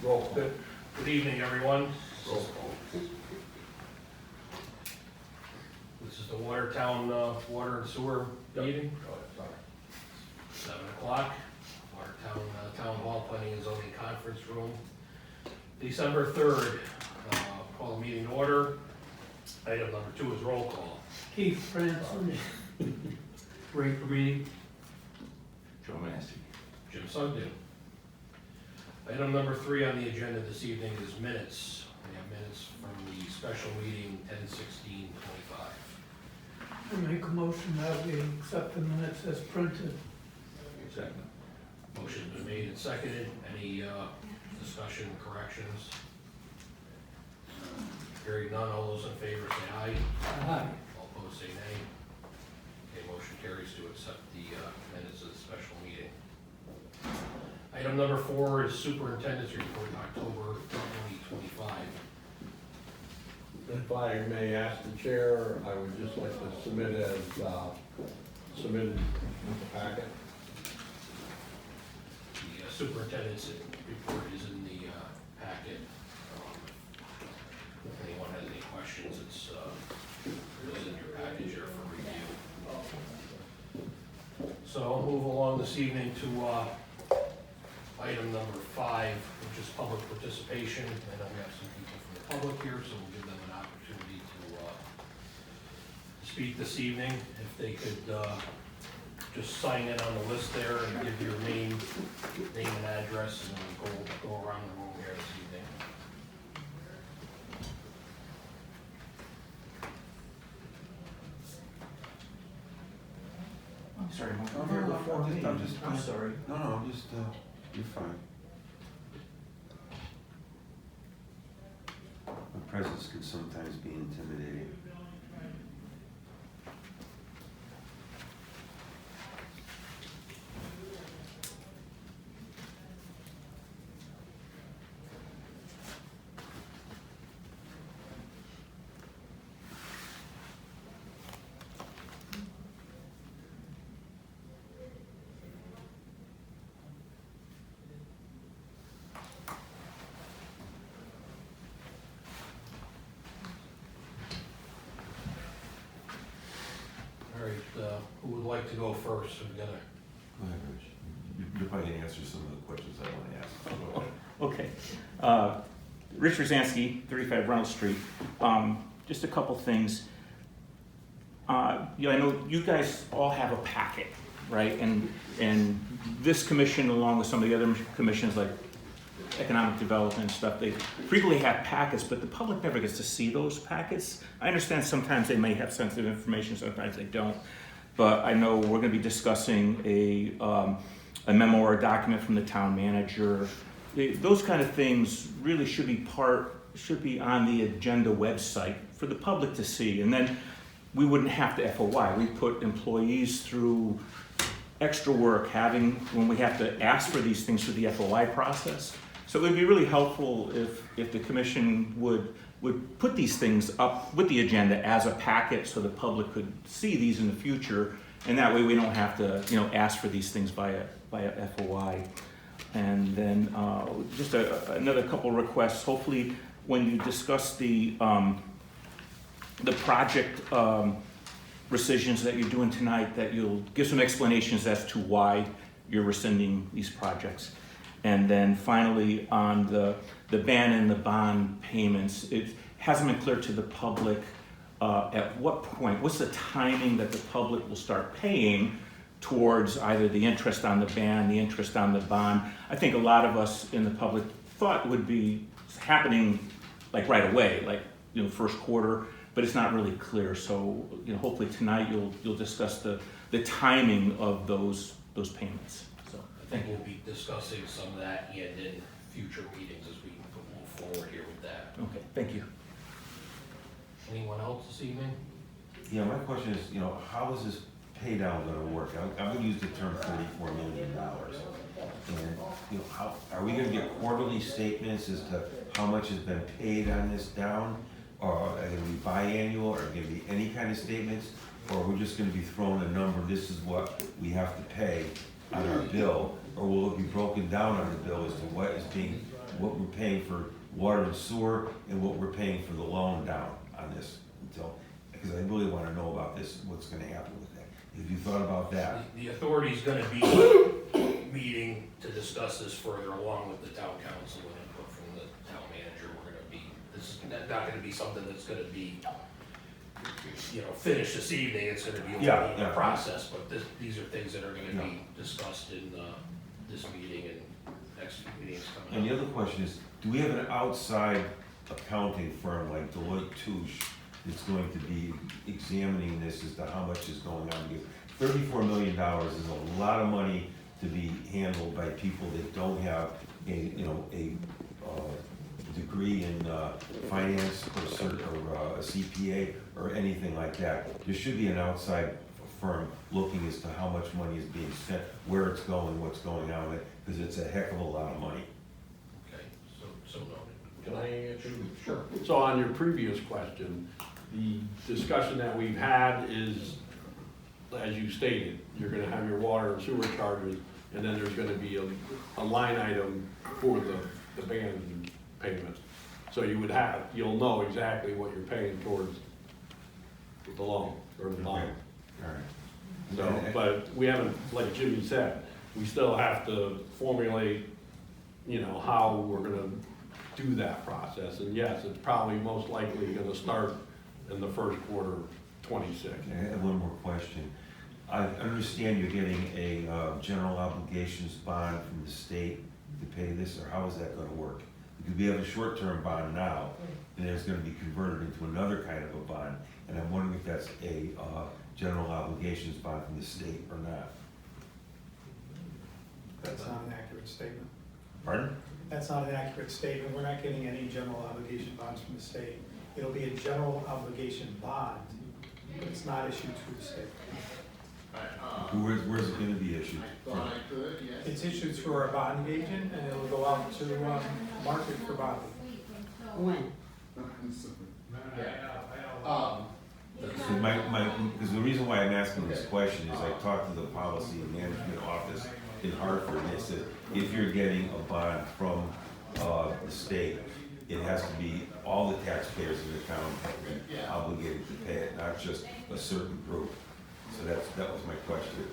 Roll. Good evening, everyone. Roll. This is the Watertown Water and Sewer meeting. 7 o'clock, Watertown Town Hall Planning and Zoning Conference Room. December 3rd, call the meeting to order. Item number 2 is roll call. Keith Franson. Ray Cabrini. Joe Massey. Jim Sugden. Item number 3 on the agenda this evening is minutes. We have minutes from the special meeting 10/16/25. I make a motion that we accept the minutes as printed. Second. Motion's been made and seconded. Any discussion, corrections? Hearing none, all those in favor say aye. Aye. All opposed say nay. Okay, motion carries to accept the minutes of the special meeting. Item number 4 is superintendent's report, October 2025. If I may ask the chair, I would just like to submit as submitted with the packet. The superintendent's report is in the packet. If anyone has any questions, it is in your package here for review. So I'll move along this evening to item number 5, which is public participation. I know we have some people from the public here, so we'll give them an opportunity to speak this evening. If they could just sign in on the list there and give your name and address, and then we'll go around the room here this evening. I'm sorry, Mike. No, no, no, I'm sorry. No, I'm just, you're fine. My presence can sometimes be intimidating. All right, who would like to go first? We gotta. Go ahead, Rich. You're probably gonna answer some of the questions I want to ask. Go ahead. Okay. Rich Rosansky, 35 Reynolds Street. Just a couple things. I know you guys all have a packet, right? And this commission, along with some of the other commissions like economic development and stuff, they frequently have packets, but the public never gets to see those packets. I understand sometimes they may have sensitive information, sometimes they don't. But I know we're gonna be discussing a memo or a document from the town manager. Those kind of things really should be on the agenda website for the public to see. And then we wouldn't have to FOI. We put employees through extra work when we have to ask for these things through the FOI process. So it would be really helpful if the commission would put these things up with the agenda as a packet so the public could see these in the future. And that way we don't have to, ask for these things via FOI. And then just another couple requests. Hopefully when you discuss the project rescissions that you're doing tonight, that you'll give some explanations as to why you're rescinding these projects. And then finally, on the ban and the bond payments, it hasn't been clear to the public at what point, what's the timing that the public will start paying towards either the interest on the ban, the interest on the bond. I think a lot of us in the public thought would be happening like right away, like first quarter, but it's not really clear. So hopefully tonight you'll discuss the timing of those payments. So I think we'll be discussing some of that and in future meetings as we move forward here with that. okay, thank you. Anyone else this evening? Yeah, my question is, how is this pay down gonna work? I'm gonna use the term $34 million. And, how, are we gonna get quarterly statements as to how much has been paid on this down? Or are they gonna be biannual, or gonna be any kind of statements? Or we're just gonna be thrown a number, this is what we have to pay on our bill, or will it be broken down on the bill as to what we're paying for water and sewer and what we're paying for the loan down on this until, because I really wanna know about this, what's gonna happen with that. Have you thought about that? The authority's gonna be meeting to discuss this further along with the town council and input from the town manager. This is not gonna be something that's gonna be, finished this evening. It's gonna be a process, but these are things that are gonna be discussed in, this meeting and next meetings coming up. And the other question is, do we have an outside accounting firm like Deloitte Touche that's going to be examining this as to how much is going on? Because $34 million is a lot of money to be handled by people that don't have a degree in finance or a CPA or anything like that. There should be an outside firm looking as to how much money is being spent, where it's going, what's going on with it, because it's a heck of a lot of money. Okay, so noted. Can I answer? Sure. So on your previous question, the discussion that we've had is, as you stated, you're gonna have your water and sewer charges, and then there's gonna be a line item for the band payment. So you'll know exactly what you're paying towards the loan, or the bond. All right. So, but we haven't, like Jimmy said, we still have to formulate, how we're gonna do that process. And yes, it's probably most likely gonna start in the first quarter of '26. I have one more question. I understand you're getting a general obligations bond from the state to pay this, or how is that gonna work? Because we have a short-term bond now, and it's gonna be converted into another kind of a bond, and I'm wondering if that's a general obligations bond from the state or not. That's not an accurate statement. Pardon? That's not an accurate statement. We're not getting any general obligation bonds from the state. It'll be a general obligation bond, but it's not issued through the state. Where's it gonna be issued? It's issued through our bond agent, and it'll go out to market for bonding. When? Because the reason why I'm asking this question is I talked to the policy and management office in Hartford, and they said, if you're getting a bond from the state, it has to be all the taxpayers in the town obligated to pay it, not just a certain group. So that was my question.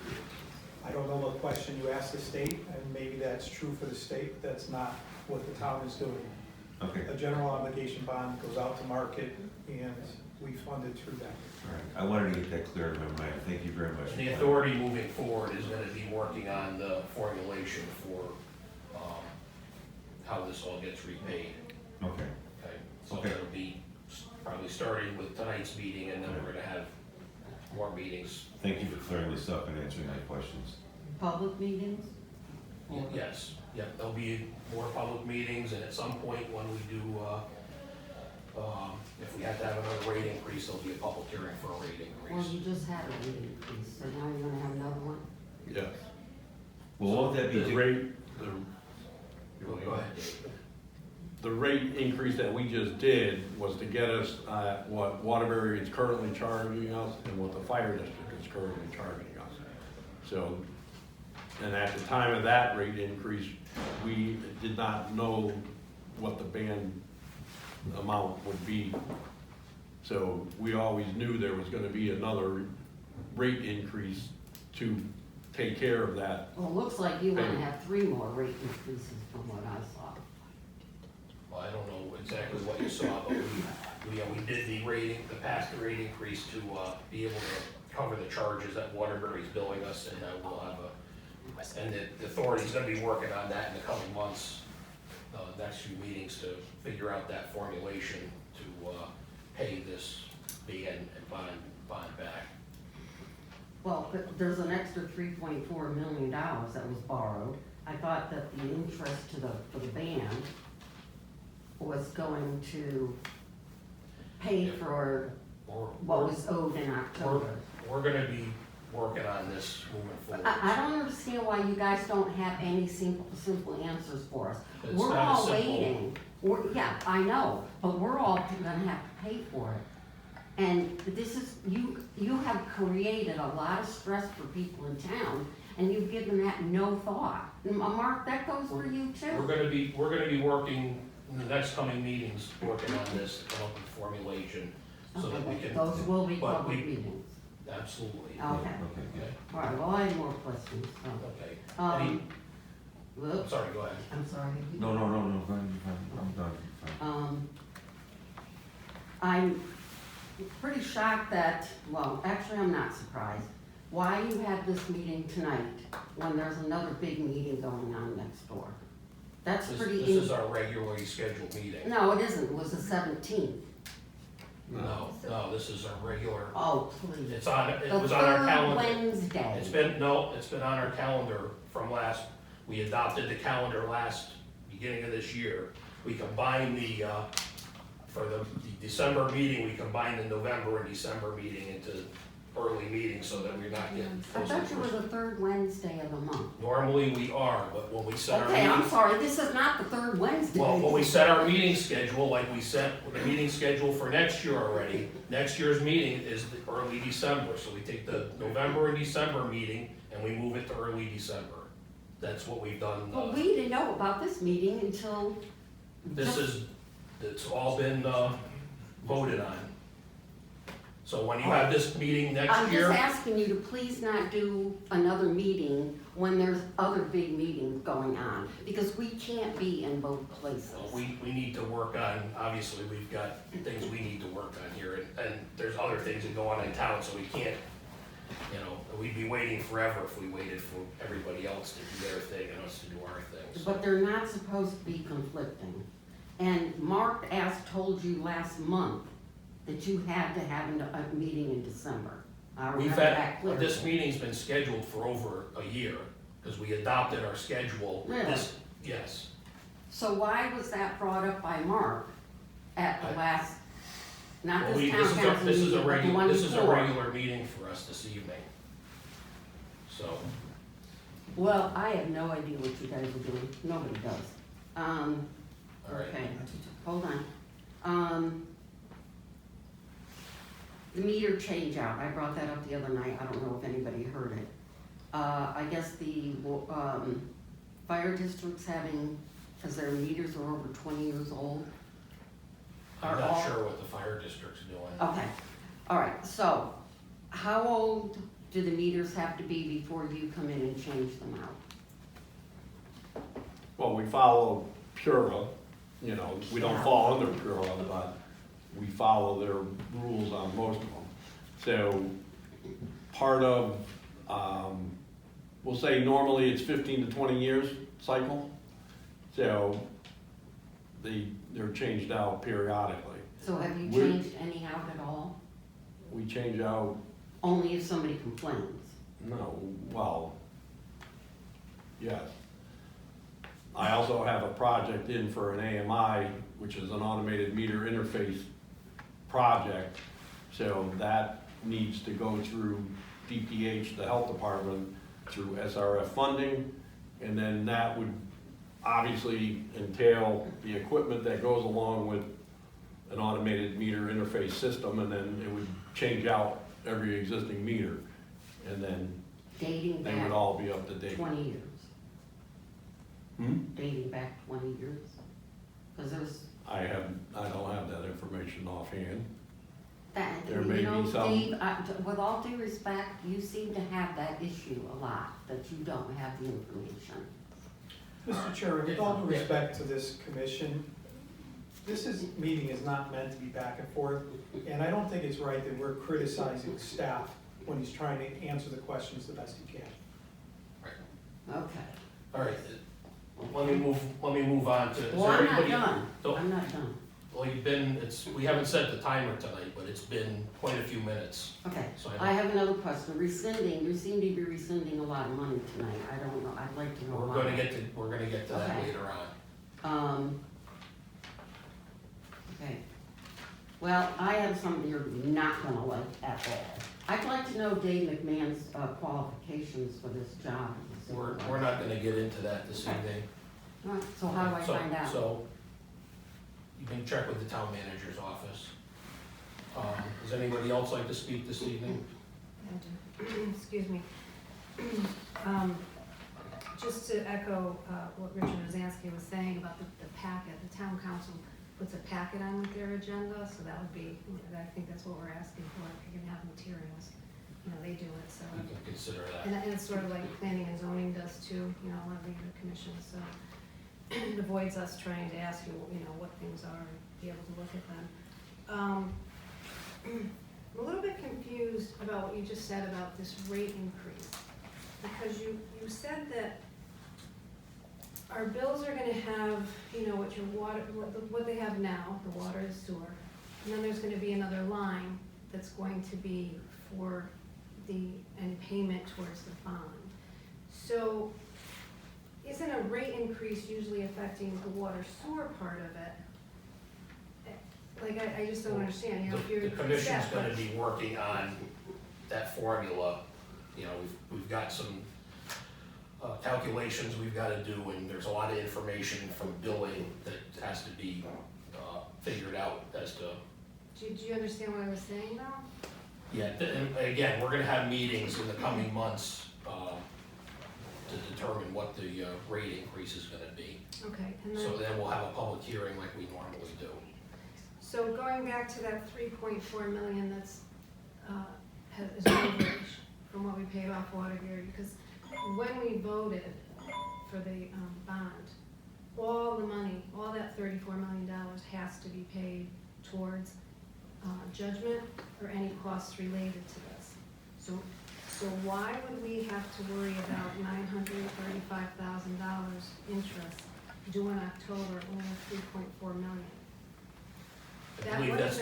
I don't know what question you asked the state, and maybe that's true for the state, but that's not what the town is doing. Okay, A general obligation bond goes out to market, and we fund it through that. all right. I wanted to get that clear in my mind. Thank you very much. The authority moving forward is gonna be working on the formulation for, how this all gets repaid, Okay, okay? So Okay. it'll be probably starting with tonight's meeting, and then we're gonna have more meetings. thank you for clearing this up and answering my questions. Public meetings? Yes, there'll be more public meetings, and at some point when we do, if we have to have another rate increase, there'll be a public hearing for a rate Well, increase. you just had a rate increase, so now you're gonna have another one? Yes. Well, won't that be? The rate, Go ahead, Dave. the rate increase that we just did was to get us at what Waterbury is currently charging us and what the fire district is currently charging us. So, and at the time of that rate increase, we did not know what the band amount would be. So we always knew there was gonna be another rate increase to take care of that. Well, it looks like you wanna Payment. have 3 more rate increases from what I saw. Well, I don't know exactly what you saw, but we did the past rate increase to, be able to cover the charges that Waterbury's billing us, and we'll have and the authority's gonna be working on that in the coming months, next few meetings to figure out that formulation to, pay this band and bond back. Well, but there's an extra $3.4 million that was borrowed. I thought that the interest for the band was going to pay for what was owed in October. We're gonna be working on this moving forward. I don't understand why you guys don't have any simple answers for us. It's We're not all simple. waiting. Yeah, I know, but we're all gonna have to pay for it. And this is, you have created a lot of stress for people in town, and you've given that no thought. Mark, that goes for you We're too. gonna be working in the next coming meetings, working on this, to come up with formulation, so that we Okay, can. those will be but public we- meetings. Absolutely. Okay, Okay, good. Okay, all right, well, I have more questions, so. okay. Whoops, Sorry, go ahead. I'm sorry. No, go ahead, you're fine. I'm done, fine. I'm pretty shocked that, well, actually, I'm not surprised. Why you had this meeting tonight when there's another big meeting going on next door? That's pretty. This is our regularly scheduled meeting. No, it isn't, it was the 17th. No, this is our regular, Oh, please. it was on our The third calendar. Wednesday. It's been on our calendar from we adopted the calendar beginning of this year. We combined for the December meeting, we combined the November and December meeting into early meetings so that we're not getting. I thought you were the third Wednesday of the month. Normally we are, but when we set our Okay, I'm meeting, sorry, this is not the third Wednesday. well, when we set our meeting schedule, like we set the meeting schedule for next year already, next year's meeting is the early December, so we take the November and December meeting and we move it to early December. That's what we've done. But we didn't know about this meeting until. It's all been voted on. So when you have this meeting next I'm year, just asking you to please not do another meeting when there's other big meetings going on, because we can't be in both places. we need to work on, obviously, we've got things we need to work on here, and there's other things that go on in town, so we can't, we'd be waiting forever if we waited for everybody else to do their thing and us to do our thing. But they're not supposed to be conflicting. And Mark told you last month that you had to have a meeting in December. I We've remember that clearly. this meeting's been scheduled for over a year, because we adopted our schedule. Really? Yes. So why was that brought up by Mark at the last, not Well, this town council this is meeting, a but the regular, one this is a before? regular meeting for us this evening. So, Well, I have no idea what you guys are doing. Nobody does. all right. Okay, hold on. The meter change out, I brought that up the other night, I don't know if anybody heard it. I guess the, fire district's because their meters are over 20 years old. I'm Are not all- sure what the fire district's doing. Okay, all right, so how old do the meters have to be before you come in and change them out? Well, we follow Pura, we don't fall under Pura, but we follow their rules on most of them. So, part of, we'll say normally it's 15 to 20 years cycle. So, they're changed out periodically. So have you We're- changed any out at all? We change out, Only if somebody complains? no, well, yes. I also have a project in for an AMI, which is an automated meter interface project. So that needs to go through DPH, the health department, through SRF funding. And then that would obviously entail the equipment that goes along with an automated meter interface system, and then it would change out every existing meter. And then Dating they would back all be up to date. 20 years? Hmm? Dating back 20 years? Because there's, I don't have that information offhand. that, There you may know, be some- Dave, with all due respect, you seem to have that issue a lot, that you don't have the information. Mr. Chairman, with all due respect to this commission, meeting is not meant to be back and forth, and I don't think it's right that we're criticizing staff when he's trying to answer the questions the best he can. Okay. All right, let me move on to. is Well, I'm not everybody- done. don't- I'm not done. Well, we haven't set the timer tonight, but it's been quite a few minutes. Okay, So I have another question. Rescinding, you seem to be rescinding a lot of money tonight. I don't know, I'd like to know We're why. gonna get to that Okay. later on. Okay. Well, I have something you're not gonna like at all. I'd like to know Dave McMahon's qualifications for this job. as a We're supervisor. not gonna get into that this Okay. evening. All right, so how do I find out? So, you can check with the town manager's office. Does anybody else like to speak this evening? Excuse me. Just to echo what Richard Rosansky was saying about the packet, the town council puts a packet on with their agenda, so that would be, I think that's what we're asking for, if you're gonna have materials, they do it, so. We can consider that. And it's sort of like planning and zoning does too, a lot of the other commissions, so it avoids us trying to ask you, what things are and be able to look at them. I'm a little bit confused about what you just said about this rate increase, because you said that our bills are gonna have, what your water, what they have now, the water and sewer, and then there's gonna be another line that's going to be for and payment towards the bond. So, isn't a rate increase usually affecting the water sewer part of it? Like, I just don't understand, if you're. The commission's set, gonna but- be working on that formula. We've got some calculations we've gotta do, and there's a lot of information from billing that has to be figured out as to. Do you understand what I was saying though? Yeah, and again, we're gonna have meetings in the coming months to determine what the rate increase is gonna be. Okay, and So then, then we'll have a public hearing like we normally do. so going back to that 3.4 million that's, is overage from what we paid off Waterbury, because when we voted for the bond, all the money, all that $34 million has to be paid towards judgment or any costs related to this. So why would we have to worry about $935,000 interest due in October, only 3.4 million? I That- believe what that's is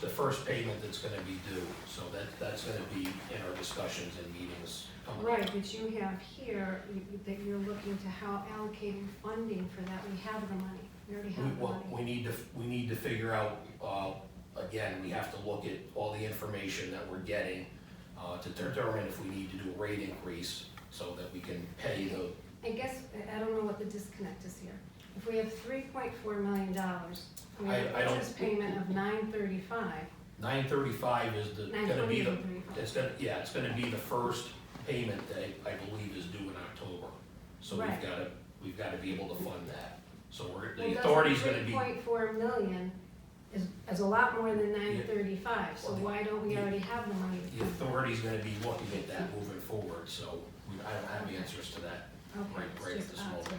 the that? first payment that's gonna be due, so that's gonna be in our discussions and meetings coming up. Right, but you have here, that you're looking to how allocating funding for that, we have the money, we already have the Well, money. we need to figure out, again, we have to look at all the information that we're getting to determine if we need to do a rate increase so that we can pay the, I guess, I don't know what the disconnect is here. If we have $3.4 million, we have I don't- interest payment of $935, 935 is gonna be the, 935. it's gonna be the first payment that I believe is due in October. So Right. we've gotta be able to fund that. So Well, the authority's gonna be. 3.4 million is a lot more than 935, so Well, why don't we already have the money? to The fund that? authority's gonna be looking at that moving forward, so I don't have answers to that Okay, right it's at just this odd moment. to-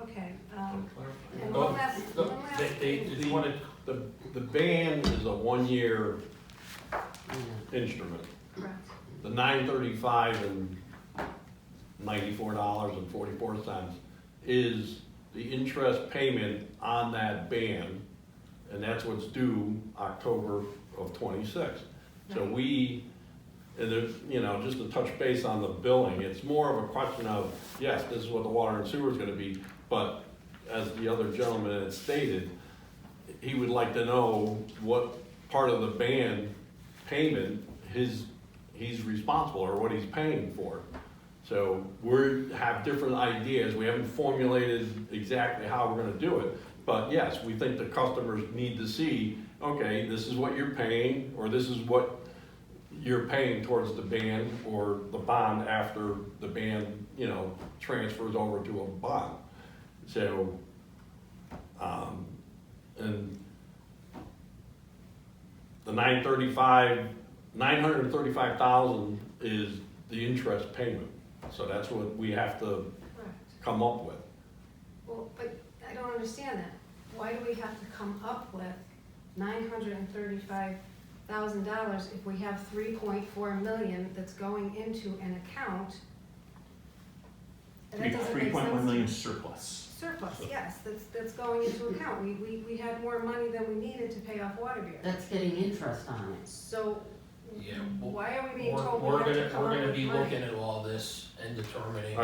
Okay, and Well, one last They wanted, The ban is a 1-year instrument. correct. The $935 and $94.44 is the interest payment on that ban, and that's what's due October of '26. So Right. and there's, just to touch base on the billing, it's more of a question of, yes, this is what the water and sewer is gonna be, but as the other gentleman had stated, he would like to know what part of the ban payment he's responsible, or what he's paying for. So have different ideas, we haven't formulated exactly how we're gonna do it, but yes, we think the customers need to see, okay, this is what you're paying, or this is what you're paying towards the ban, or the bond after the ban, transfers over to a bond. So, and the $935,000 is the interest payment. So that's what we have to Correct. come up with. Well, but I don't understand that. Why do we have to come up with $935,000 if we have 3.4 million that's going into an account? And that doesn't make 3.1 sense. million surplus. Surplus, yes, that's going into account. We had more money than we needed to pay off water bill. That's getting interest on it. So yeah, well, why are we being told we we're have to gonna, come we're up gonna with be money? looking at all this and determining.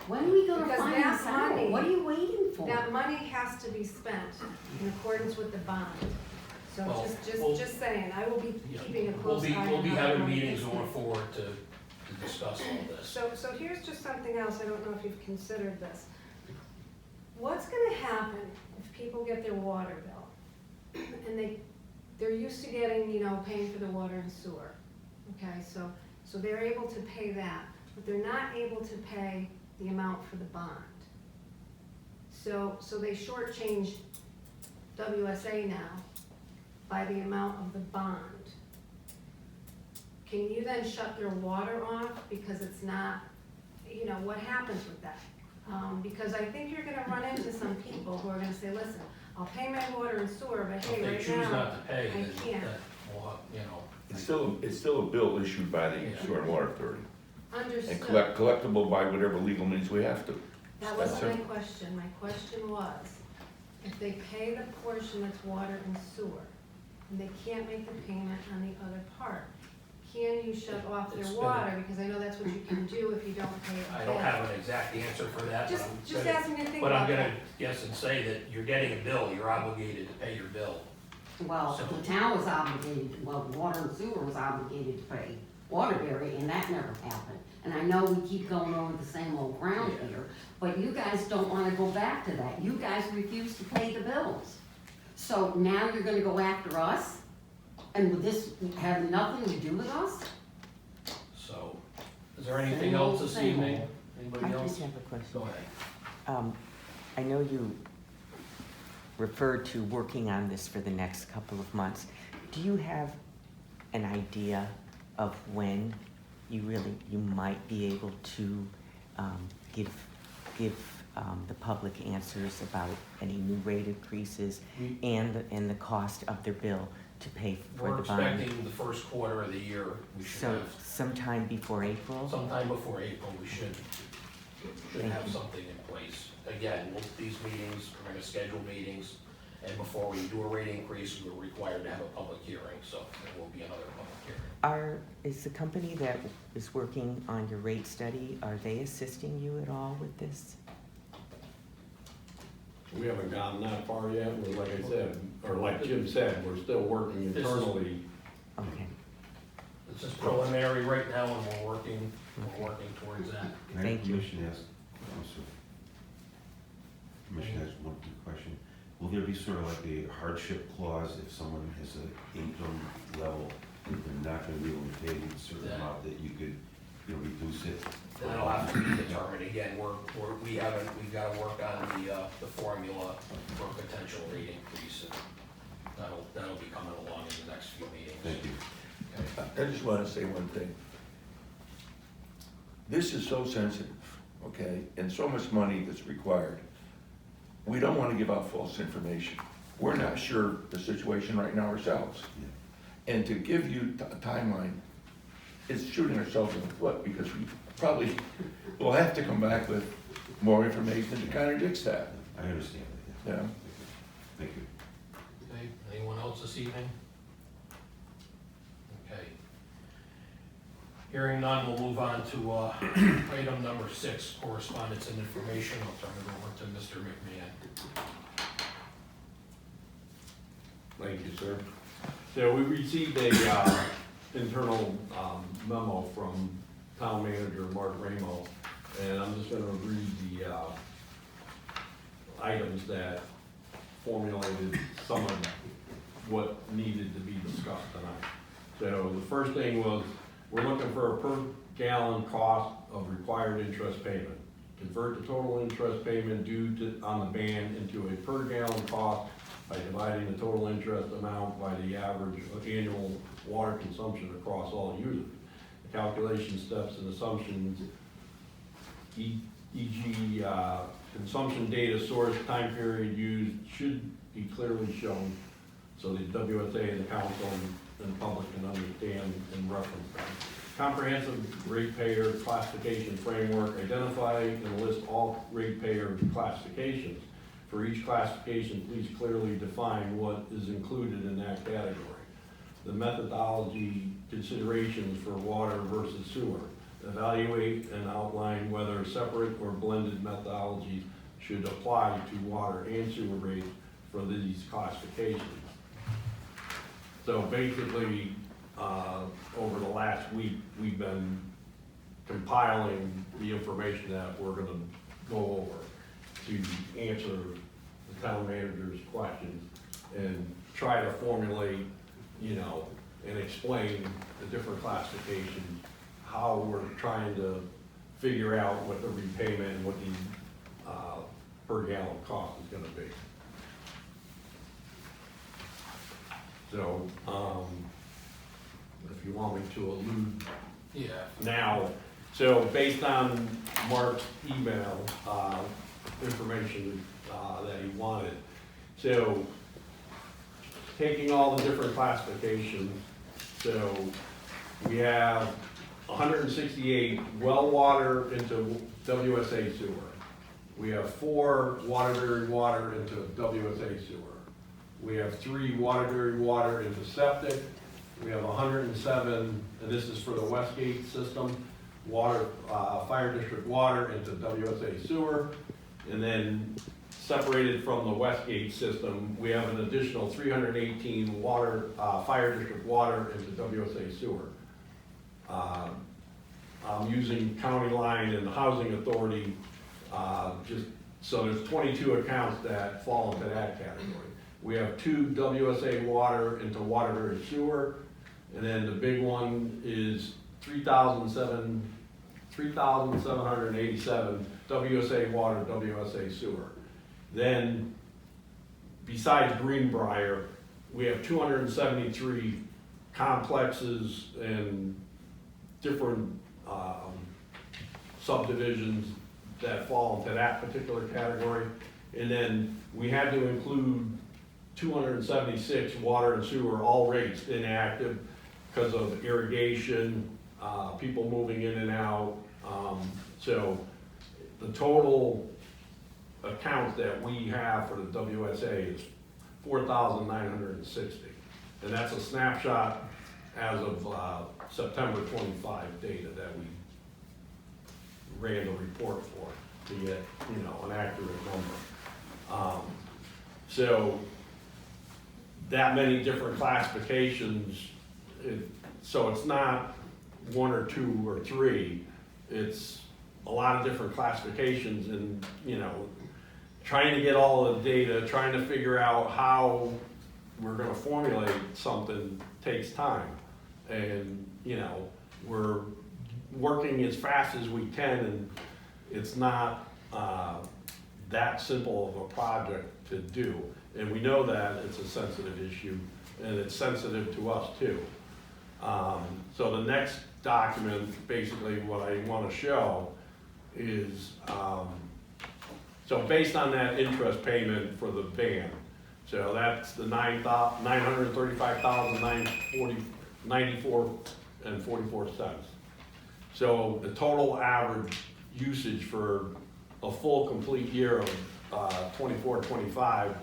When are we gonna Because find that this out? money- What are you waiting for? That money has to be spent in accordance with the bond. So Well, just saying, I will be Yeah, keeping a We'll close be, eye on we'll be how that having money meetings gets going spent. forward to discuss all this. So here's just something else, I don't know if you've considered this. What's gonna happen if people get their water bill? And they're used to getting, paying for the water and sewer, okay? So they're able to pay that. but they're not able to pay the amount for the bond. So they shortchange WSA now by the amount of the bond. Can you then shut their water off because it's not, you know, what happens with that? Because I think you're gonna run into some people who are gonna say, listen, I'll pay my water and sewer, but If hey, they right choose now, not to pay, I then can't. that will, you know. It's still a bill issued by the Yeah. Sewer and Water Authority, and Understood. collectible by whatever legal means we have to. That That's wasn't my it. question. My question was, if they pay the portion that's water and sewer, and they can't make the payment on the other part, can you shut off It's their been- water? Because I know that's what you can do if you don't pay I a don't bill. have an exact answer for that, but Just asking you to think but I'm about gonna that. guess and say that you're getting a bill, you're obligated to pay your bill. Well, So- the town was obligated, well, water and sewer was obligated to pay Waterbury, and that never happened. And I know we keep going over the same old ground Yeah. here, but you guys don't wanna go back to that. You guys refuse to pay the bills. So now you're gonna go after us? And would this have nothing to do with us? So, is there anything Same else old, this same evening? old. Anybody I else? just have a question. Go ahead. I know you referred to working on this for the next couple of months. Do you have an idea of when you might be able to give the public answers about any new rate increases and the cost of their bill to pay for We're the bond? expecting the first quarter of the year, we should So have, sometime before April? sometime before April, we should Thank have you. something in place. Again, these meetings, we're gonna schedule meetings, and before we do a rate increase, we're required to have a public hearing, so there will be another public hearing. Is the company that is working on your rate study, are they assisting you at all with this? We haven't gotten that far yet, but like I said, or like Jim said, we're still working This is- internally. Okay, This is preliminary right now, and we're working towards that. Can I Thank you. permission to ask, also, permission to ask one quick question? Will there be sort of like a hardship clause if someone has an income level that they're not gonna be able to pay a certain Yeah. amount that you could, you know, reduce it? That'll have to be determined, again, we've gotta work on the formula for a potential rate increase, and that'll be coming along in the next few meetings. Thank you. Okay. I just wanna say one thing. This is so sensitive, okay, and so much money that's required. We don't wanna give out false information. We're not sure the situation right now ourselves. And to give you a timeline, is shooting ourselves in the foot, because we probably will have to come back with more information that contradicts that, I understand that, yeah. Thank you. Okay, anyone else this evening? Okay. Hearing none, we'll move on to item number 6, correspondence and information. I'll turn it over to Mr. McMahon. Thank you, sir. So we received a internal memo from town manager Mark Ramo, and I'm just gonna read the items that formulated some of what needed to be discussed tonight. So the first thing was, we're looking for a per gallon cost of required interest payment. Convert the total interest payment due on the ban into a per gallon cost by dividing the total interest amount by the average annual water consumption across all users. The calculation steps and assumptions, e.g. Consumption data source, time period used should be clearly shown so the WSA and the council and the public can understand and reference them. Comprehensive ratepayer classification framework, identify and list all ratepayer classifications. For each classification, please clearly define what is included in that category. The methodology considerations for water versus sewer. Evaluate and outline whether separate or blended methodologies should apply to water and sewer rates for these classifications. So basically, over the last week, we've been compiling the information that we're gonna go over to answer the town manager's questions and try to formulate, and explain the different classifications, how we're trying to figure out what the repayment and what the, per gallon cost is gonna be. So, if you want me to allude Yeah. now, so based on Mark's email, information, that he wanted, so taking all the different classifications, so we have 168 well water into WSA sewer. We have 4 Waterbury water into WSA sewer. We have 3 Waterbury water into septic. We have 107, and this is for the Westgate system, water, fire district water into WSA sewer. And then separated from the Westgate system, we have an additional 318 water, fire district water into WSA sewer. I'm using county line and the housing authority, just, so there's 22 accounts that fall into that category. We have 2 WSA water into Waterbury sewer, and then the big one is 3,787 WSA water, WSA sewer. Then, besides Greenbrier, we have 273 complexes and different subdivisions that fall into that particular category. And then we had to include 276 water and sewer, all rates inactive because of irrigation, people moving in and out. So the total accounts that we have for the WSA is 4,960. And that's a snapshot as of September 25 data that we ran the report for to get, you know, an accurate number. So that many different classifications, so it's not 1 or 2 or 3, it's a lot of different classifications, and, you know, trying to get all the data, trying to figure out how we're gonna formulate something takes time. And, you know, we're working as fast as we can, and it's not that simple of a project to do. And we know that it's a sensitive issue, and it's sensitive to us too. So the next document, basically what I want to show is, so based on that interest payment for the ban, so that's the $935,994.44. So the total average usage for a full complete year of 24-25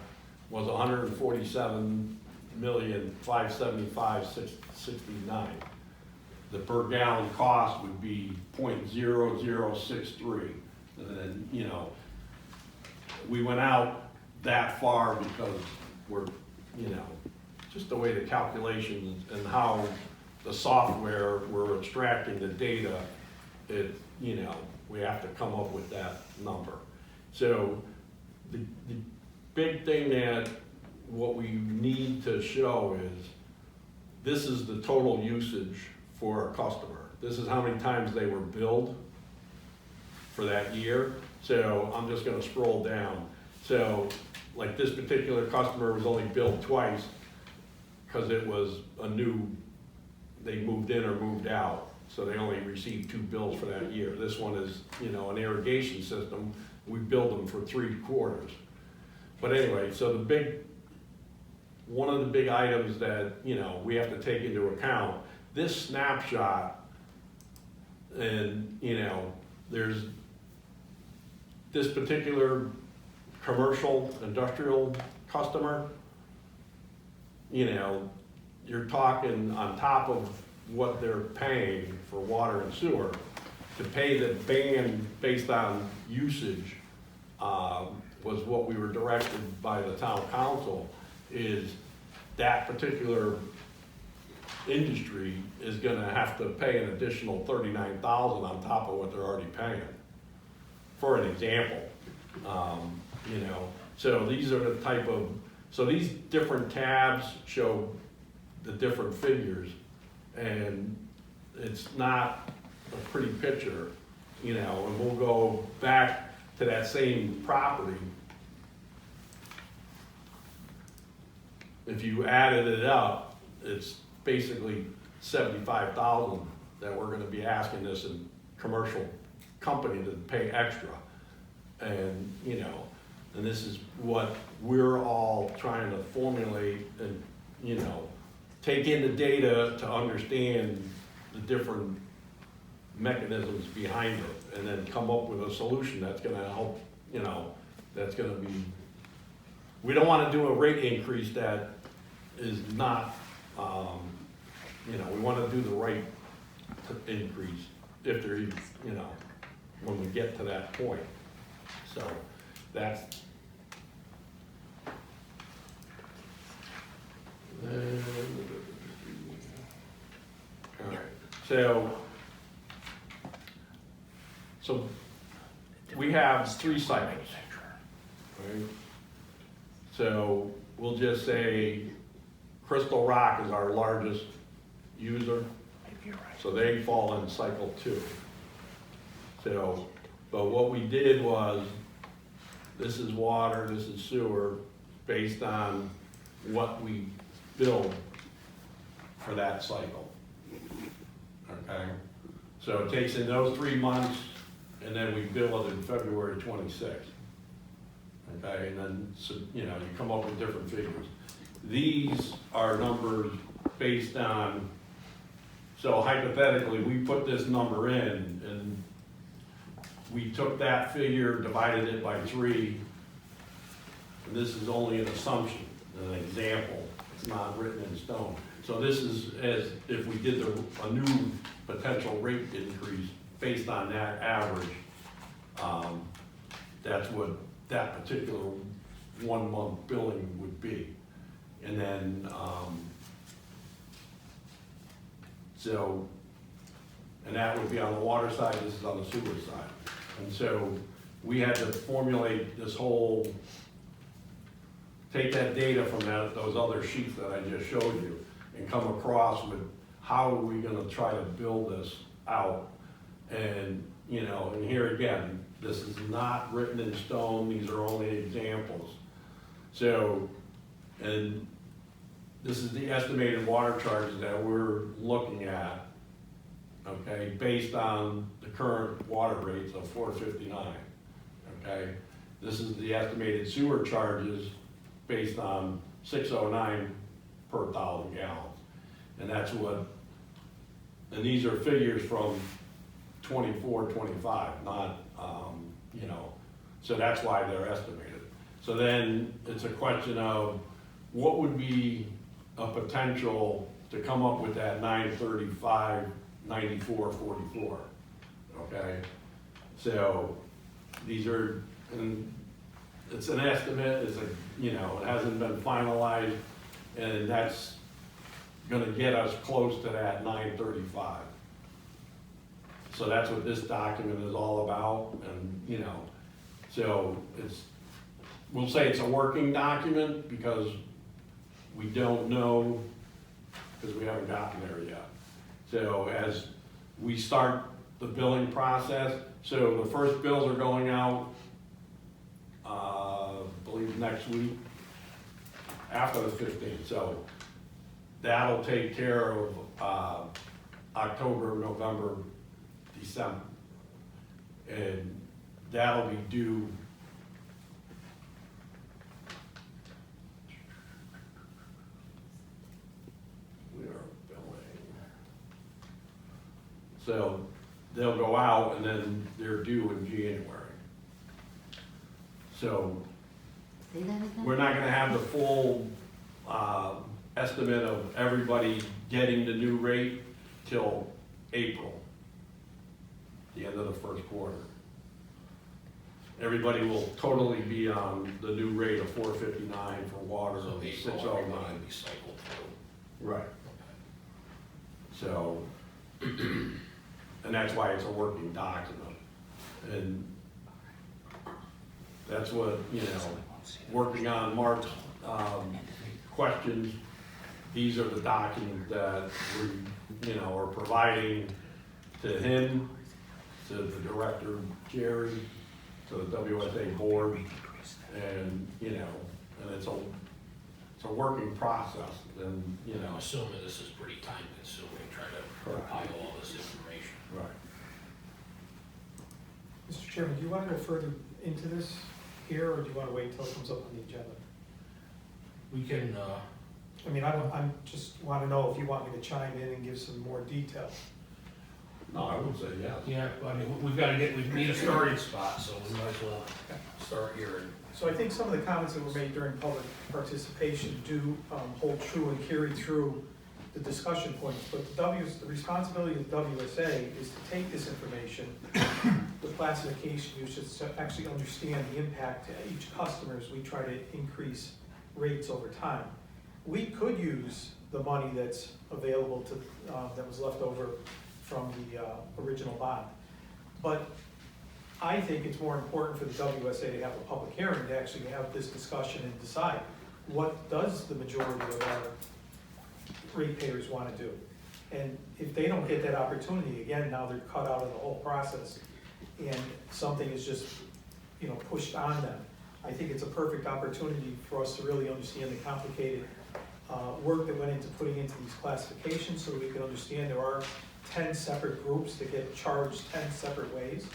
was 147,575,669. The per gallon cost would be 0.0063. And then, you know, we went out that far because we're, you know, just the way the calculations and how the software, we're extracting the data, it, you know, we have to come up with that number. So the big thing that what we need to show is this is the total usage for a customer. This is how many times they were billed for that year. So I'm just gonna scroll down. So like this particular customer was only billed twice because it was a new, they moved in or moved out. So they only received 2 bills for that year. This one is, you know, an irrigation system. We billed them for 3 quarters. But anyway, so one of the big items that, you know, we have to take into account, this snapshot, and, you know, there's this particular commercial, industrial customer, you know, you're talking on top of what they're paying for water and sewer, to pay the ban based on usage, was what we were directed by the town council, is that particular industry is gonna have to pay an additional $39,000 on top of what they're already paying. For an example, you know, so these are the type of, so these different tabs show the different figures, and it's not a pretty picture. you know, and we'll go back to that same property. If you added it up, it's basically 75,000 that we're gonna be asking this commercial company to pay extra. And, you know, and this is what we're all trying to formulate and, you know, take in the data to understand the different mechanisms behind it, and then come up with a solution that's gonna help, you know, that's gonna be, we don't wanna do a rate increase that is not, you know, we wanna do the right increase if there is, you know, when we get to that point. So that's. All right, so we have 3 cycles, right? So we'll just say Crystal Rock is our largest user, so they fall in cycle 2. So, but what we did was, this is water, this is sewer, based on what we billed for that cycle. Okay? So it takes in those 3 months, and then we bill it in February 26th. Okay, and then, so, you know, you come up with different figures. These are numbers based on, so hypothetically, we put this number in, and we took that figure, divided it by 3, and this is only an assumption, an example, it's not written in stone. So this is as if we did a new potential rate increase based on that average. That's what that particular 1 month billing would be. And then, so, and that would be on the water side, this is on the sewer side. And so we had to formulate this whole, take that data from those other sheets that I just showed you and come across with how are we gonna try to build this out. And, you know, and here again, this is not written in stone, these are only examples. So, and this is the estimated water charges that we're looking at, okay, based on the current water rates of $4.59, okay? This is the estimated sewer charges based on $6.09 per 1,000 gallons. And that's what, and these are figures from 24, 25, not, you know, so that's why they're estimated. So then it's a question of what would be a potential to come up with that 935, 94, 44, okay? So these are, and it's an estimate, it's a, you know, it hasn't been finalized, and that's gonna get us close to that 935. So that's what this document is all about, and, you know, so it's, we'll say it's a working document because we don't know, because we haven't gotten there yet. So as we start the billing process, so the first bills are going out, I believe next week, after the 15th. So that'll take care of October, November, December. And that'll be due so they'll go out and then they're due in January. So Say that again? we're not gonna have the full estimate of everybody getting the new rate till April, the end of the first quarter. Everybody will totally be on the new rate of $4.59 for water, So and April, $6.09. everybody will be cycled through. Right. So, and that's why it's a working document. And that's what, you know, working on Mark's questions, these are the documents that we, you know, are providing to him to the director, Jerry, to the WSA board, and, you know, and it's a working process, and, you know. I'm assuming this is pretty time consuming, trying to compile all this information. Right. Mr. Chairman, do you want to go further into this here, or do you want to wait till it comes up on the agenda? We can, I mean, I'm just want to know if you want me to chime in and give some more detail. No, I would say yes. yeah, I mean, we need a starting spot, so we might as well start here. So I think some of the comments that were made during public participation do hold true and carry through the discussion points, but the responsibility of WSA is to take this information, the classification, you should actually understand the impact to each customer as we try to increase rates over time. We could use the money that's available to, that was left over from the original bond, but I think it's more important for the WSA to have a public hearing, to actually have this discussion and decide what does the majority of our ratepayers want to do. And if they don't get that opportunity, again, now they're cut out of the whole process, and something is just, you know, pushed on them. I think it's a perfect opportunity for us to really understand the complicated work that went into putting into these classifications, so we can understand there are 10 separate groups that get charged 10 separate ways.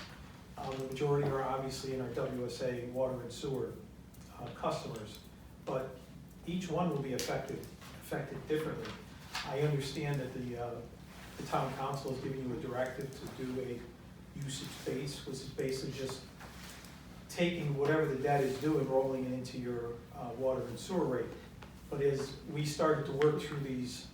The majority are obviously in our WSA water and sewer customers, but each one will be affected differently. I understand that the town council is giving you a directive to do a usage base, which is basically just taking whatever the debt is due and rolling it into your water and sewer rate. But as we started to work through these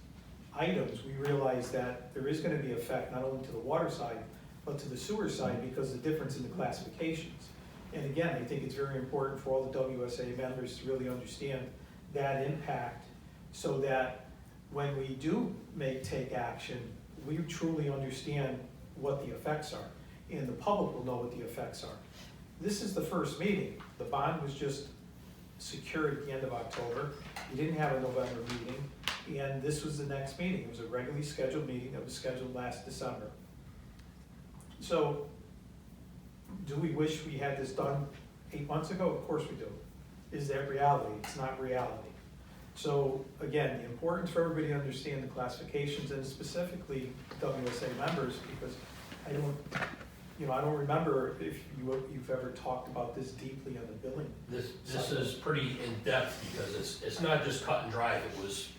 items, we realized that there is going to be effect not only to the water side, but to the sewer side, because of the difference in the classifications. And again, I think it's very important for all the WSA members to really understand that impact, so that when we do take action, we truly understand what the effects are, and the public will know what the effects are. This is the first meeting. The bond was just secured at the end of October. We didn't have a November meeting, and this was the next meeting. It was a regularly scheduled meeting that was scheduled last December. So, do we wish we had this done 8 months ago? Of course we do. Is that reality? It's not reality. So, again, the importance for everybody to understand the classifications, and specifically WSA members, because I don't remember if you've ever talked about this deeply on the billing. This is pretty in-depth, because it's not just cut and dry. If it was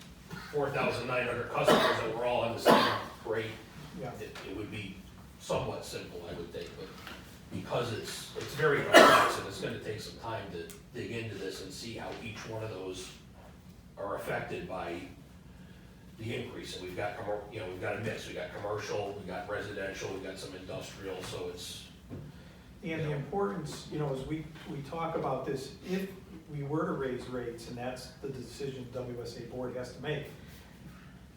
4,900 customers that were all on the same rate, Yeah. it would be somewhat simple, I would think, but because it's very complex, and it's gonna take some time to dig into this and see how each one of those are affected by the increase. And we've got we've got a mix. We got commercial, we got residential, we got some industrial, so it's. And the importance, as we talk about this, if we were to raise rates, and that's the decision the WSA board has to make,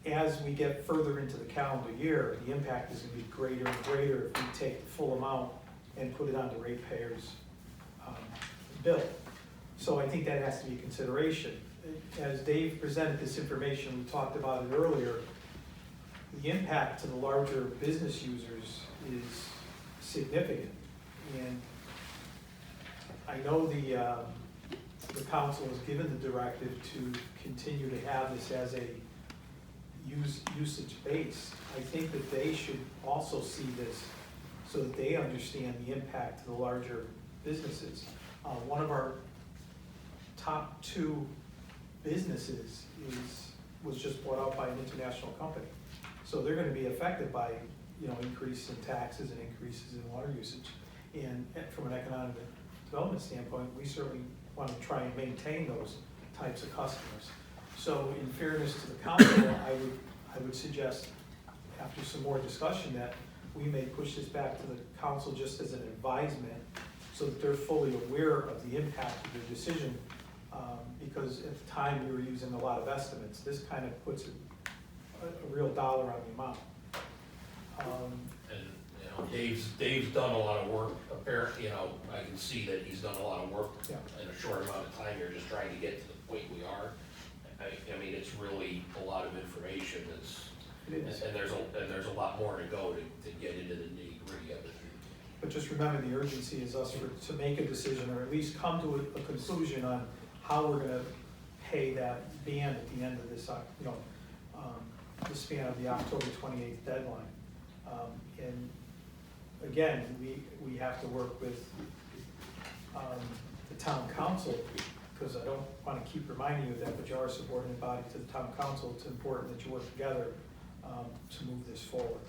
as we get further into the calendar year, the impact is gonna be greater and greater if we take the full amount and put it on the ratepayers' bill. So I think that has to be a consideration. As Dave presented this information, we talked about it earlier, the impact to the larger business users is significant. And I know the council has given the directive to continue to have this as a usage base. I think that they should also see this so that they understand the impact to the larger businesses. One of our top 2 businesses was just bought out by an international company. So they're gonna be affected by, increase in taxes and increases in water usage. And from an economic development standpoint, we certainly want to try and maintain those types of customers. So in fairness to the council, I would suggest, after some more discussion, that we may push this back to the council just as an advisement, so that they're fully aware of the impact of their decision, because at the time we were using a lot of estimates. This kind of puts a real dollar on the amount. And Dave's done a lot of work. Apparently, I can see that he's done a lot of work in a short amount of time here, just trying to get to the point we are. I mean, it's really a lot of information and there's a lot more to go to get into the nitty-gritty of it. But just remember, the urgency is us to make a decision, or at least come to a conclusion on how we're gonna pay that band at the end of this, the span of the October 28th deadline. And again, we have to work with the town council, because I don't wanna keep reminding you of that, but you are a subordinate body to the town council. It's important that you work together to move this forward.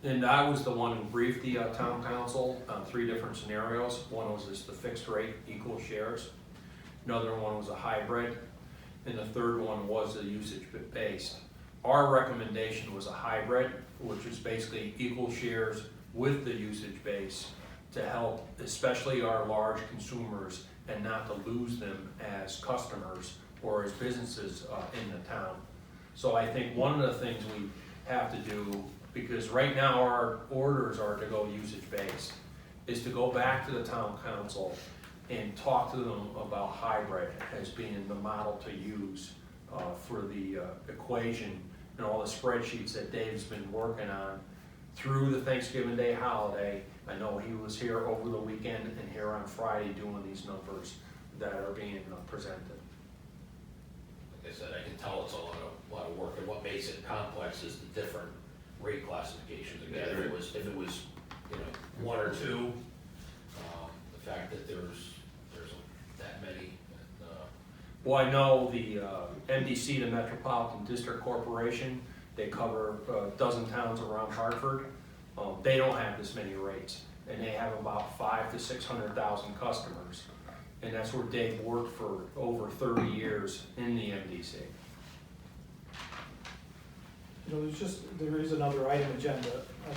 And I was the one who briefed the town council on 3 different scenarios. One was just the fixed rate, equal shares. Another one was a hybrid. And the third one was a usage based. Our recommendation was a hybrid, which is basically equal shares with the usage base to help, especially our large consumers, and not to lose them as customers or as businesses in the town. So I think one of the things we have to do, because right now our orders are to go usage based, is to go back to the town council and talk to them about hybrid as being the model to use for the equation and all the spreadsheets that Dave's been working on through the Thanksgiving Day holiday. I know he was here over the weekend and here on Friday doing these numbers that are being presented. Like I said, I can tell it's a lot of work, and what makes it complex is the different rate classifications. Again, if it was, you know, 1 or 2, the fact that there's that many. Well, I know the MDC, the Metropolitan District Corporation, they cover a dozen towns around Hartford. They don't have this many rates, and they have about 500,000 to 600,000 customers. And that's where Dave worked for over 30 years in the MDC. You know, there is another agenda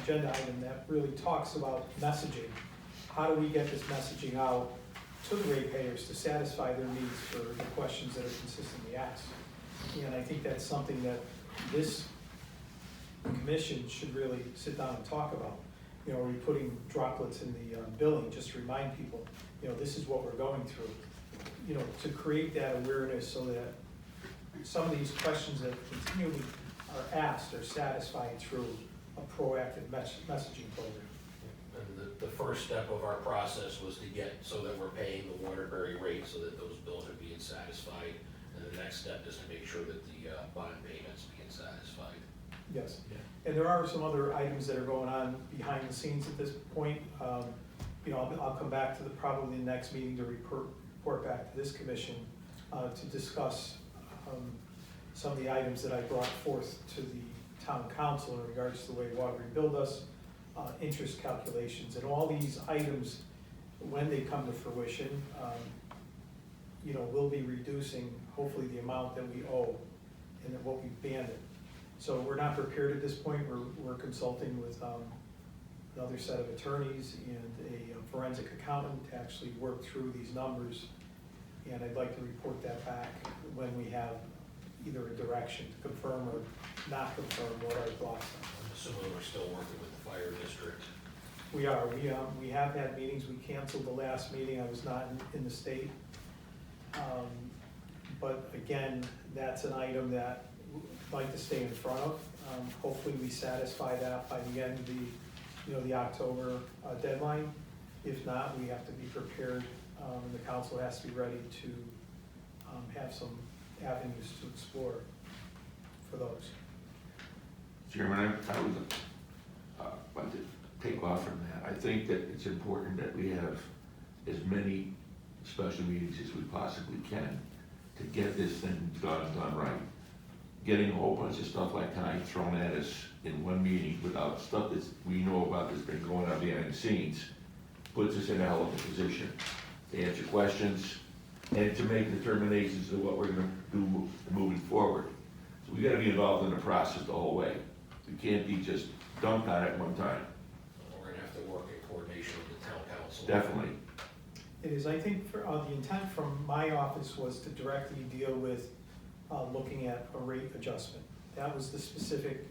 item that really talks about messaging. How do we get this messaging out to the ratepayers to satisfy their needs for the questions that are consistently asked? And I think that's something that this commission should really sit down and talk about. You know, are we putting droplets in the billing, just to remind people, you know, this is what we're going through. You know, to create that awareness so that some of these questions that continually are asked are satisfied through a proactive messaging program. And the first step of our process was to get so that we're paying the Waterbury rate so that those bills are being satisfied. And the next step is to make sure that the bond payments being satisfied. Yes, and there are some other items that are going on behind the scenes at this point. You know, I'll come back to probably the next meeting to report back to this commission to discuss some of the items that I brought forth to the town council in regards to the way Waterbury billed us, interest calculations, and all these items, when they come to fruition, you know, we'll be reducing hopefully the amount that we owe and then what we've banded. So we're not prepared at this point. We're consulting with another set of attorneys and a forensic accountant to actually work through these numbers. And I'd like to report that back when we have either a direction to confirm or not confirm what our thoughts are. I'm assuming we're still working with the fire district. We are. We have had meetings. We canceled the last meeting. I was not in the state. But again, that's an item that I'd like to stay in front of. Hopefully we satisfy that by the end of the October deadline. If not, we have to be prepared, and the council has to be ready to have some avenues to explore for those. Chairman, I would like to take off from that. I think that it's important that we have as many special meetings as we possibly can to get this thing done right. Getting a whole bunch of stuff like tonight thrown at us in one meeting without stuff that we know about that's been going on behind the scenes puts us in a hell of a position to answer questions and to make determinations of what we're gonna do moving forward. So we gotta be involved in the process the whole way. We can't be just dumped on it one time. We're gonna have to work in coordination with the town council. Definitely. It is, I think, for, the intent from my office was to directly deal with looking at a rate adjustment. That was the specific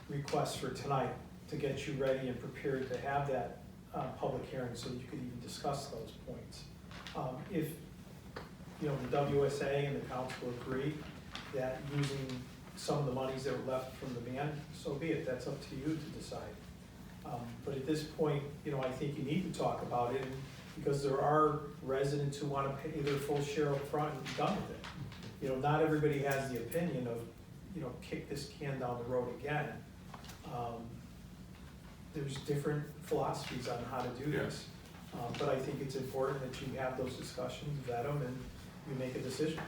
request for tonight, to get you ready and prepared to have that public hearing so that you could even discuss those points. If, you know, the WSA and the council agree that using some of the monies that were left from the ban, so be it. That's up to you to decide. But at this point, you know, I think you need to talk about it, because there are residents who wanna pay their full share up front and be done with it. You know, not everybody has the opinion of, you know, kick this can down the road again. There's different philosophies on how to do this. But I think it's important that you have those discussions, vet them, and you make a decision.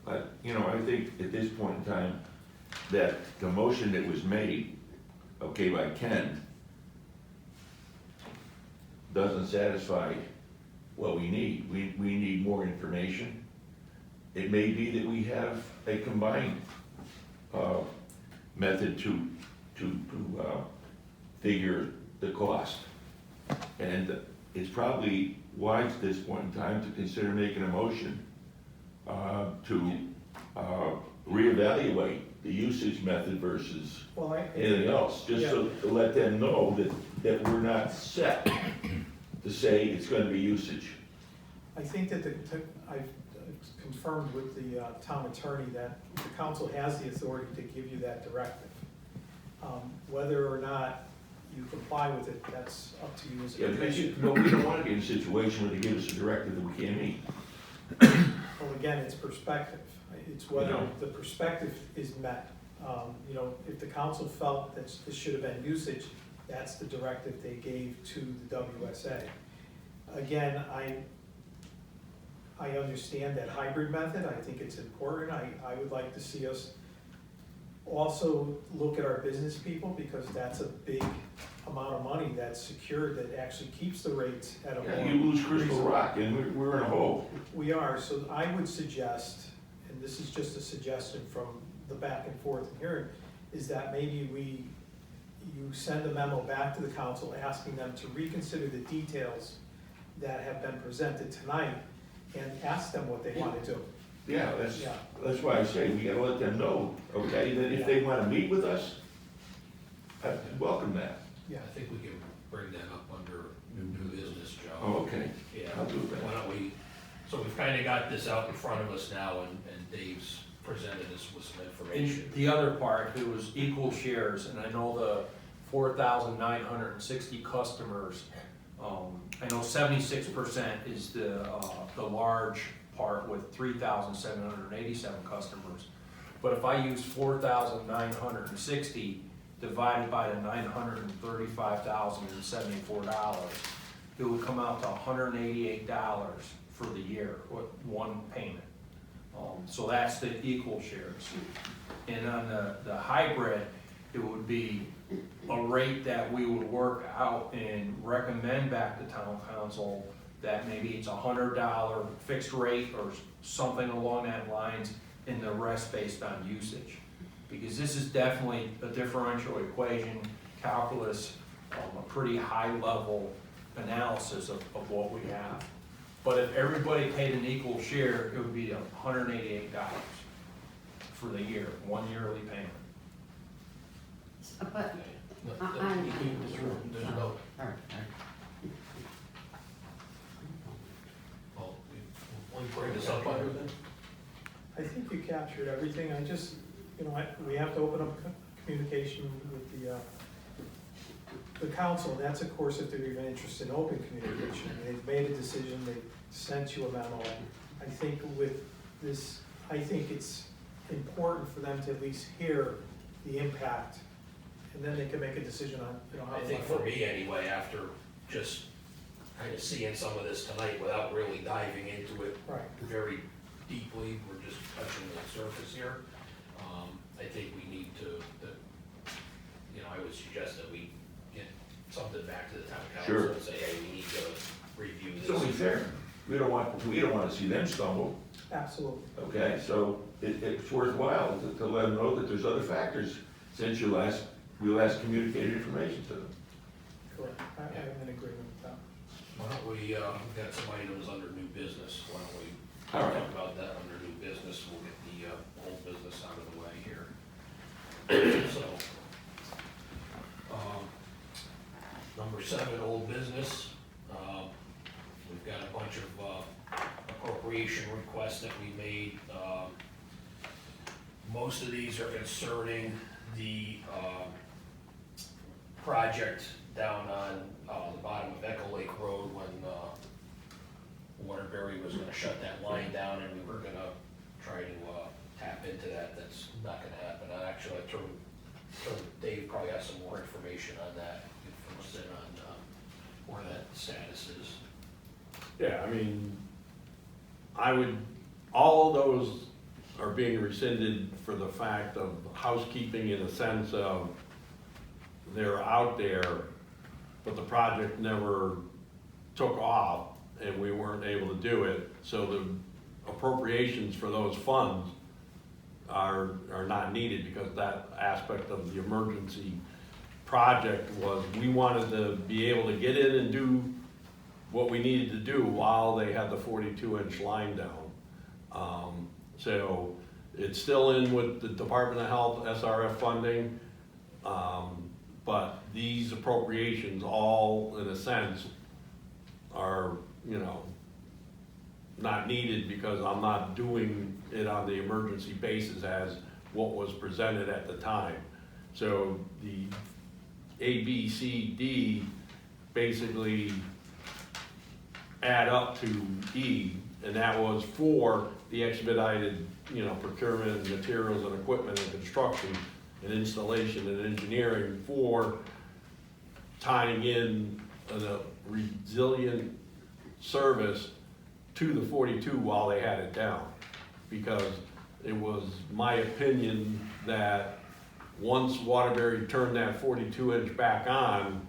But, you know, I think at this point in time, that the motion that was made, okay, by Ken, doesn't satisfy what we need. We need more information. It may be that we have a combined, method to figure the cost. And it's probably wise at this point in time to consider making a motion to reevaluate the usage method versus Well, anything else, just so to let them know that we're not set to say it's gonna be usage. I think that I've confirmed with the town attorney that the council has the authority to give you that directive. Whether or not you comply with it, that's up to you as a Yeah, commission. no, we don't wanna be in a situation where they give us a directive that we can't meet. Well, again, it's perspective. It's whether No. the perspective is met. You know, if the council felt that this should have been usage, that's the directive they gave to the WSA. Again, I understand that hybrid method. I think it's important. I would like to see us also look at our business people, because that's a big amount of money that's secured, that actually keeps the rates at a more. Yeah, you lose Crystal reasonable- Rock and we're in a hole. We are, so I would suggest, and this is just a suggestion from the back and forth here, is that maybe you send a memo back to the council asking them to reconsider the details that have been presented tonight, and ask them what they wanna do. Yeah, Yeah. that's why I say we gotta let them know, okay, that if they wanna meet with us, I welcome that. Yeah, I think we can bring that up under new business, Joe. Oh, okay. Yeah, I'll do that. why don't we, so we've kinda got this out in front of us now, and Dave's presented us with some information. And the other part, it was equal shares, and I know the 4,960 customers, I know 76% is the large part with 3,787 customers. But if I use 4,960 divided by the $935,074, it would come out to $188 for the year, with one payment. So that's the equal shares. And on the hybrid, it would be a rate that we would work out and recommend back to town council that maybe it's $100 fixed rate or something along that lines, and the rest based on usage. Because this is definitely a differential equation, calculus, a pretty high level analysis of what we have. But if everybody paid an equal share, it would be $188 for the year, one yearly payment. But, There's all right, no, all right. well, we bring this up under then? I think you captured everything. I just, you know, we have to open up communication with the council, and that's of course if they're even interested in open communication. They've made a decision, they sent you a memo. I think with this, I think it's important for them to at least hear the impact, and then they can make a decision on, you know, how. I think for me anyway, after just kinda seeing some of this tonight without really diving into it Right. very deeply, we're just touching the surface here. I think we need to, you know, I would suggest that we get something back to the town council Sure. and say, hey, we need to review It's only this. fair. We don't wanna see them stumble, Absolutely. okay? So it's worthwhile to let them know that there's other factors since we last communicated information to them. Correct. I'm in agreement with that. Why don't we, we've got some items under new business, why don't we All right. talk about that under new business, we'll get the old business out of the way here. So, number 7, old business. We've got a bunch of appropriation requests that we made. Most of these are concerning the project down on, the bottom of Echo Lake Road when, Waterbury was gonna shut that line down and we were gonna try to, tap into that. That's not gonna happen. Actually, I told Dave probably has some more information on that, if we're sitting on, where that status is. Yeah, I mean, all of those are being rescinded for the fact of housekeeping in the sense of they're out there, but the project never took off and we weren't able to do it. So the appropriations for those funds are not needed because that aspect of the emergency project was, we wanted to be able to get in and do what we needed to do while they had the 42-inch line down. So it's still in with the Department of Health SRF funding, but these appropriations all, in a sense, are, not needed because I'm not doing it on the emergency basis as what was presented at the time. So the A, B, C, D basically add up to E, and that was for the expedited, procurement of materials and equipment and construction and installation and engineering for tying in a resilient service to the 42 while they had it down. Because it was my opinion that once Waterbury turned that 42-inch back on,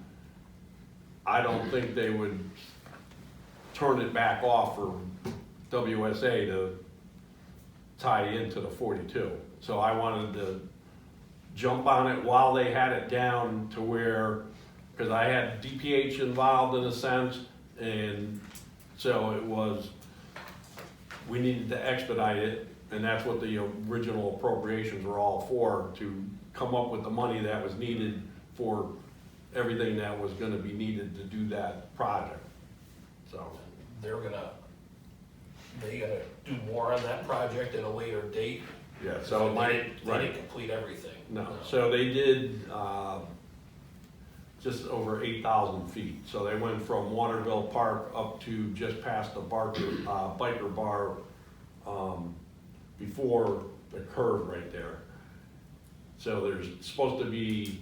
I don't think they would turn it back off for WSA to tie into the 42. So I wanted to jump on it while they had it down to where, because I had DPH involved in a sense, and so it was, we needed to expedite it, and that's what the original appropriations were all for, to come up with the money that was needed for everything that was gonna be needed to do that project, so. They gotta do more on that project at a later date. Yeah, so They didn't complete everything. No, so they did, just over 8,000 feet. So they went from Waterville Park up to just past the biker bar, before the curve right there. So there's supposed to be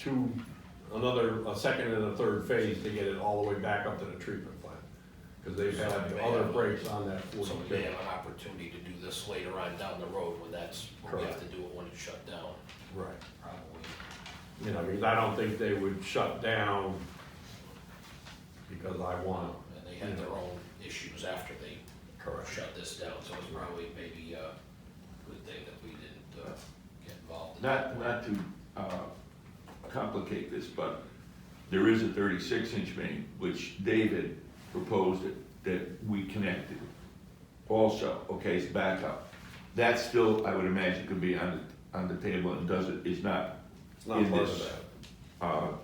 a second and a third phase to get it all the way back up to the treatment plant. Because they've had other breaks on that 42. So they have an opportunity to do this later on down the road when we have to do it when it's shut down, Right. probably. Because I don't think they would shut down because I want. And they had their own issues after they Correct. shut this down, so it's probably maybe a good thing that we didn't get involved in. Not to complicate this, but there is a 36-inch main, which David proposed that we connected. Also, okay, it's back up. That still, I would imagine, could be on the table and is not It's not in part this. of that.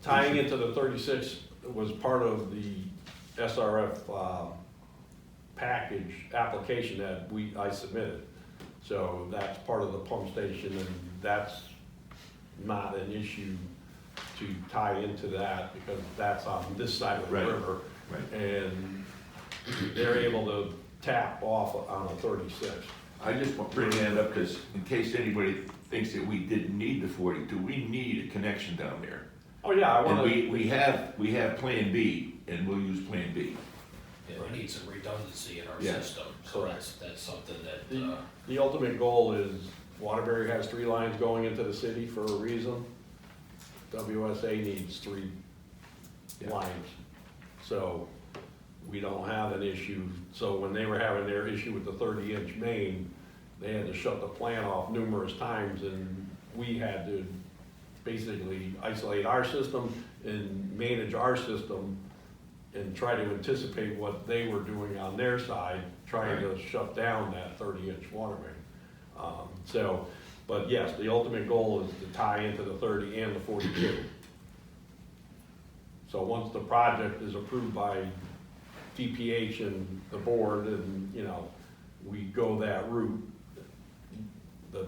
Tying into the 36 was part of the SRF package application that I submitted. So that's part of the pump station, and that's not an issue to tie into that because that's on this side of the Right. river. Right. And they're able to tap off on a 36. I just want to bring that up because in case anybody thinks that we didn't need the 42, we need a connection down there. Oh, yeah, I And want to. we have Plan B, and we'll use Plan B. Yeah, we need some redundancy in our Yeah. system, so Correct. that's something that, The ultimate goal is Waterbury has 3 lines going into the city for a reason. WSA needs 3 lines. So we don't have an issue. So when they were having their issue with the 30-inch main, they had to shut the plant off numerous times, and we had to basically isolate our system and manage our system and try to anticipate what they were doing on their side, trying to shut down that 30-inch water main. But yes, the ultimate goal is to tie into the 30 and the 42. So once the project is approved by DPH and the board and, we go that route, the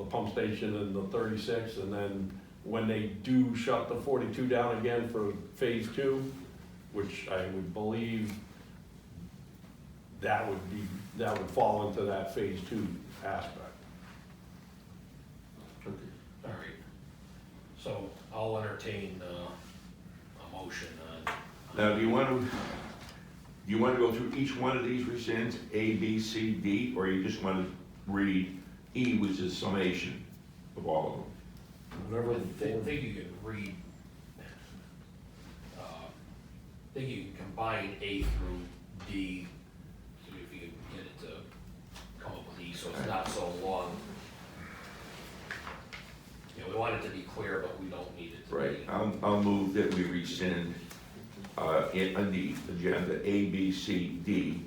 pump station and the 36, and then when they do shut the 42 down again for phase 2, which I would believe that would fall into that phase 2 aspect. All right. So I'll entertain a motion on. Now, do you want to go through each one of these rescinds, A, B, C, D, or you just want to read E, which is summation of all of them? Whatever. I think you can read, I think you can combine A through D, so if you can get it to come up with E, so it's not so long. You know, we want it to be clear, but we don't need it to be. Right, I'll move that we rescind, on the agenda, A, B, C, D,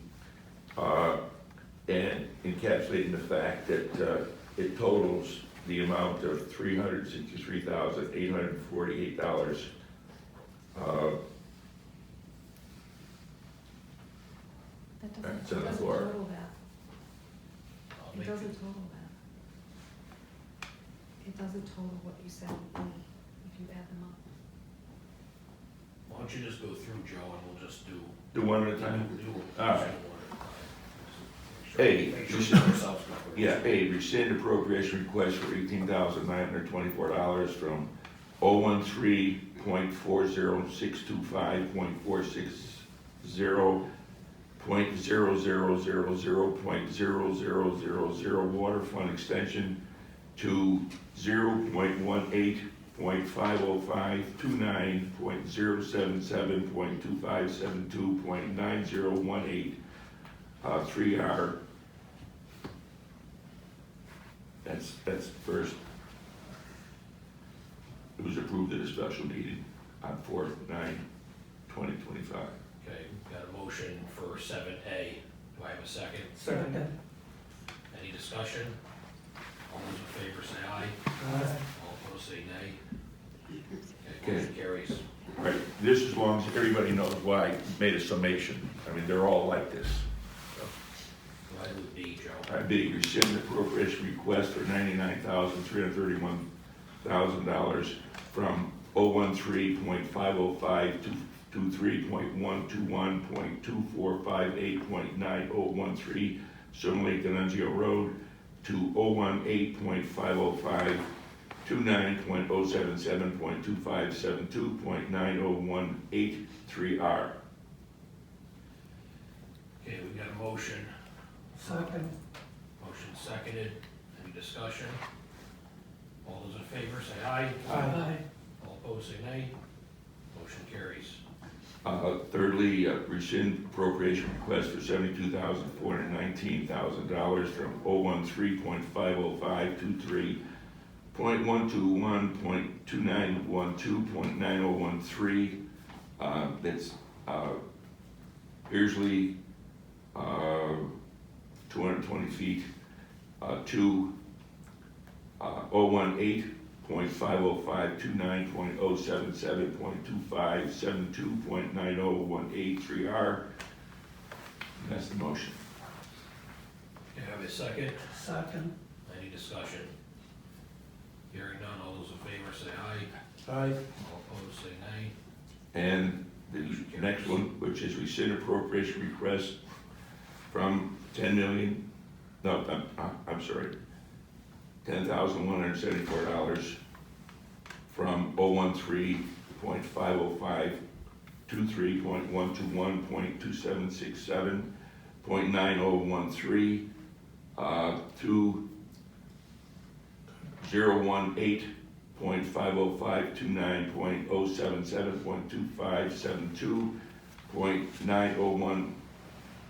and encapsulating the fact that, it totals the amount of $363,848. That That's doesn't, on the doesn't floor. total that. I'll It make doesn't total that. It doesn't total what you said would be if you add them up. Why don't you just go through, Joe, and we'll just do. Do one at a time? Do All right. one at a time. Hey, Make sure you should- ourselves covered. Yeah, A, rescind appropriation request for $18,924 from 013.40625.460.0000.0000 water fund extension to 0.18.50529.077.2572.9018, 3R. That's first. It was approved at a special meeting on 4/9/2025. Okay, got a motion for 7A. Do I have a second? Second. Any discussion? All those in favor say aye. All opposed say nay. Okay, motion carries. Right, this as long as everybody knows why I made a summation. I mean, they're all like this. Go ahead with B, Joe. B, rescind appropriation request for $99,331,000 from 013.505.23.121.2458.9013 Stone Lake Denunzio Road to 018.505.29.077.2572.9018 3R. Okay, we got a motion. Second. Motion seconded. Any discussion? All those in favor say aye. Aye. All opposed say nay. Motion carries. Thirdly, rescind appropriation request for $72,419,000 from 013.505.23.121.2912.9013. That's Beersley, 220 feet, to 018.505.29.077.2572.9018 That's the motion. Okay, have a second? Second. Any discussion? Hearing none, all those in favor say aye. Aye. All opposed say nay. And the next one, which is rescind appropriation request from $10,174 from 013.505.23.121.2767.9013 to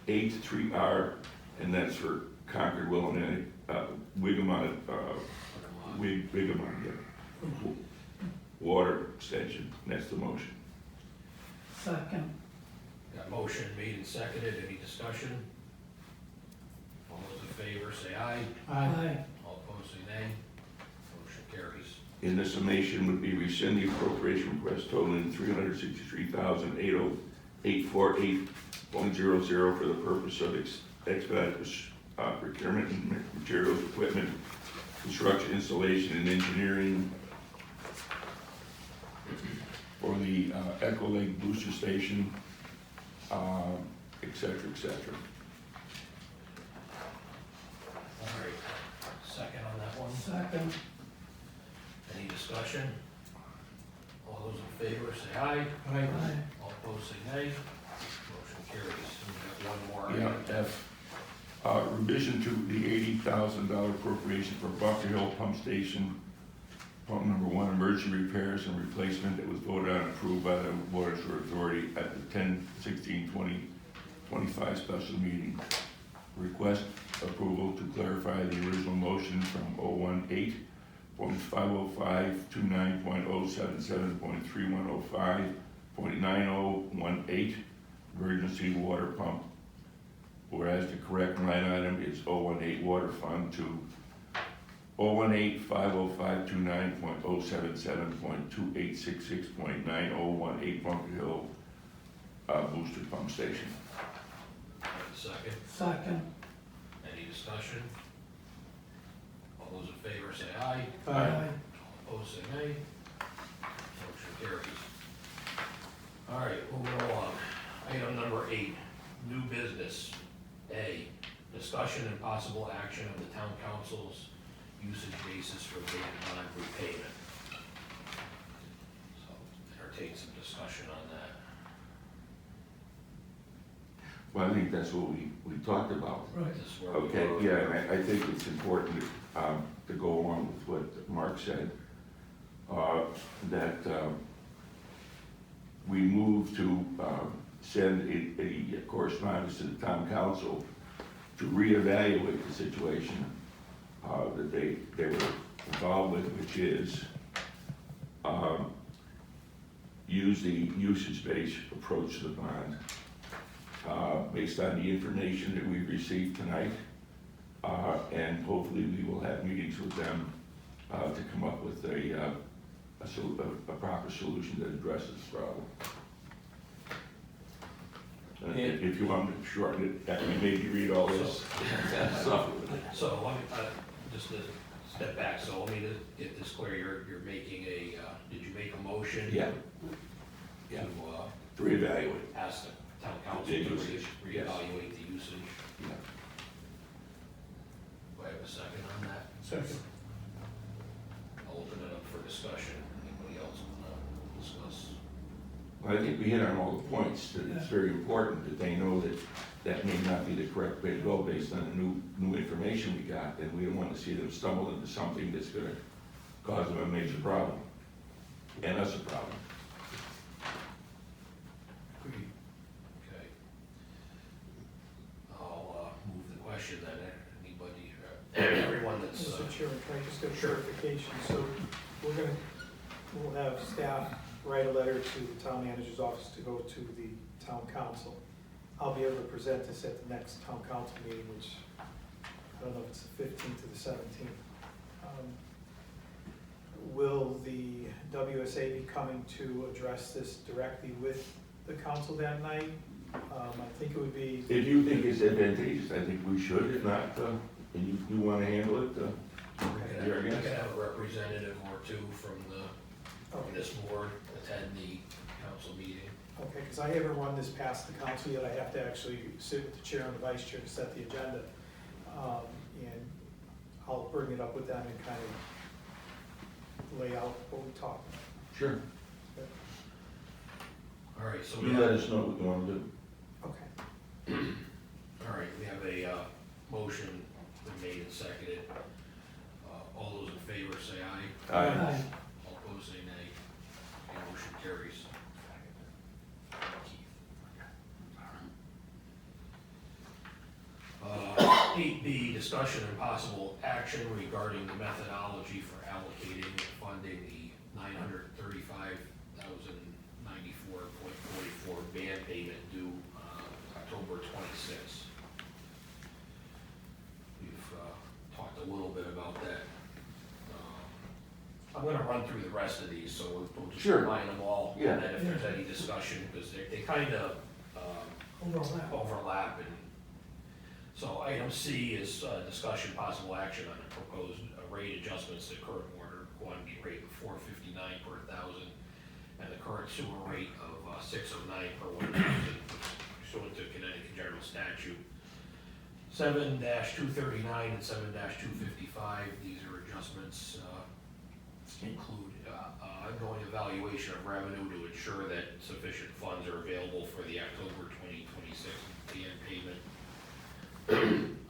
018.505.29.077.2572.9018 and that's for Concord, Willamette, Wigamon, Wigamon, yeah. Water extension, that's the motion. Second. Got motion made and seconded. Any discussion? All those in favor say aye. Aye. All opposed say nay. Motion carries. In the summation would be rescind the appropriation request totaling $363,848.00 for the purpose of expedite procurement and materials, equipment, construction, installation, and engineering for the Echo Lake Booster Station, et cetera, et cetera. All right, second on that one. Second. Any discussion? All those in favor say aye. Aye. All opposed say nay. Motion carries. We have one more. Yeah, F, revision to the $80,000 appropriation for Bunker Hill Pump Station, pump number 1, emergency repairs and replacement that was voted on and approved by the Water Sewer Authority at the 10/16/2025 special meeting. Request approval to clarify the original motion from 018.50529.077.3105.9018 emergency water pump, whereas the correct line item is 018 water fund to 018-50529.077.2866.9018 Bunker Hill booster pump station. Second. Second. Any discussion? All those in favor say aye. Aye. All opposed say nay. Motion carries. All right, moving along. Item number 8, new business. A, discussion and possible action of the town council's usage basis for band bond repayment. So entertain some discussion on that. Well, I think that's what we talked about. Right. This is where we Okay, were- yeah, and I think it's important to go along with what Mark said, that we move to send a correspondence to the town council to reevaluate the situation that they were involved with, which is use the usage-based approach to the bond based on the information that we've received tonight. And hopefully we will have meetings with them to come up with a proper solution that addresses this problem. If you want me to shorten it, I can maybe read all this. So let me, just to step back, so let me just get this clear, you're making a, did you make a motion? Yeah. To, To reevaluate. ask the town council The to usage, yes. reevaluate the usage? Yeah. Do I have a second on that? Second. I'll open it up for discussion. Anybody else want to discuss? Well, I think we hit on all the points, that it's very important that they know that that may not be the correct way to go based on the new information we got, and we don't want to see them stumble into something that's gonna cause them a major problem, and us a problem. Okay. I'll move the question then. Anybody, everyone that's, Mr. Chairman, can I just get Sure. clarification? So we'll have staff write a letter to the town manager's office to go to the town council. I'll be able to present this at the next town council meeting, which I don't know if it's the 15th or the 17th. Will the WSA be coming to address this directly with the council that night? I think it would be, If you think it's advantageous, I think we should, if not, and you wanna handle it, we you're could against? have a representative or two from okay, this board attend the council meeting. okay, because I haven't run this past the council yet. I have to actually sit with the chair and the vice chair to set the agenda. And I'll bring it up with them and kind of lay out what we talked about. Sure. All right, so You we let have, us know what you wanna do. Okay. all right, we have a motion been made and seconded. All those in favor say aye. Aye. All opposed say nay. Okay, motion carries. 8B, discussion and possible action regarding the methodology for allocating and funding the $935,094.44 band payment due October 26th. We've talked a little bit about that. I'm gonna run through the rest of these, so we'll just Sure. combine them all. Yeah. And then if there's any discussion, because they kind of overlap. And so item C is discussion possible action on the proposed rate adjustments to current water quantity rate of $4.59 per thousand and the current sewer rate of $6.09 per 1,000 pursuant to Connecticut General Statute 7-239 and 7-255. These are adjustments include ongoing evaluation of revenue to ensure that sufficient funds are available for the October 2026 ban payment.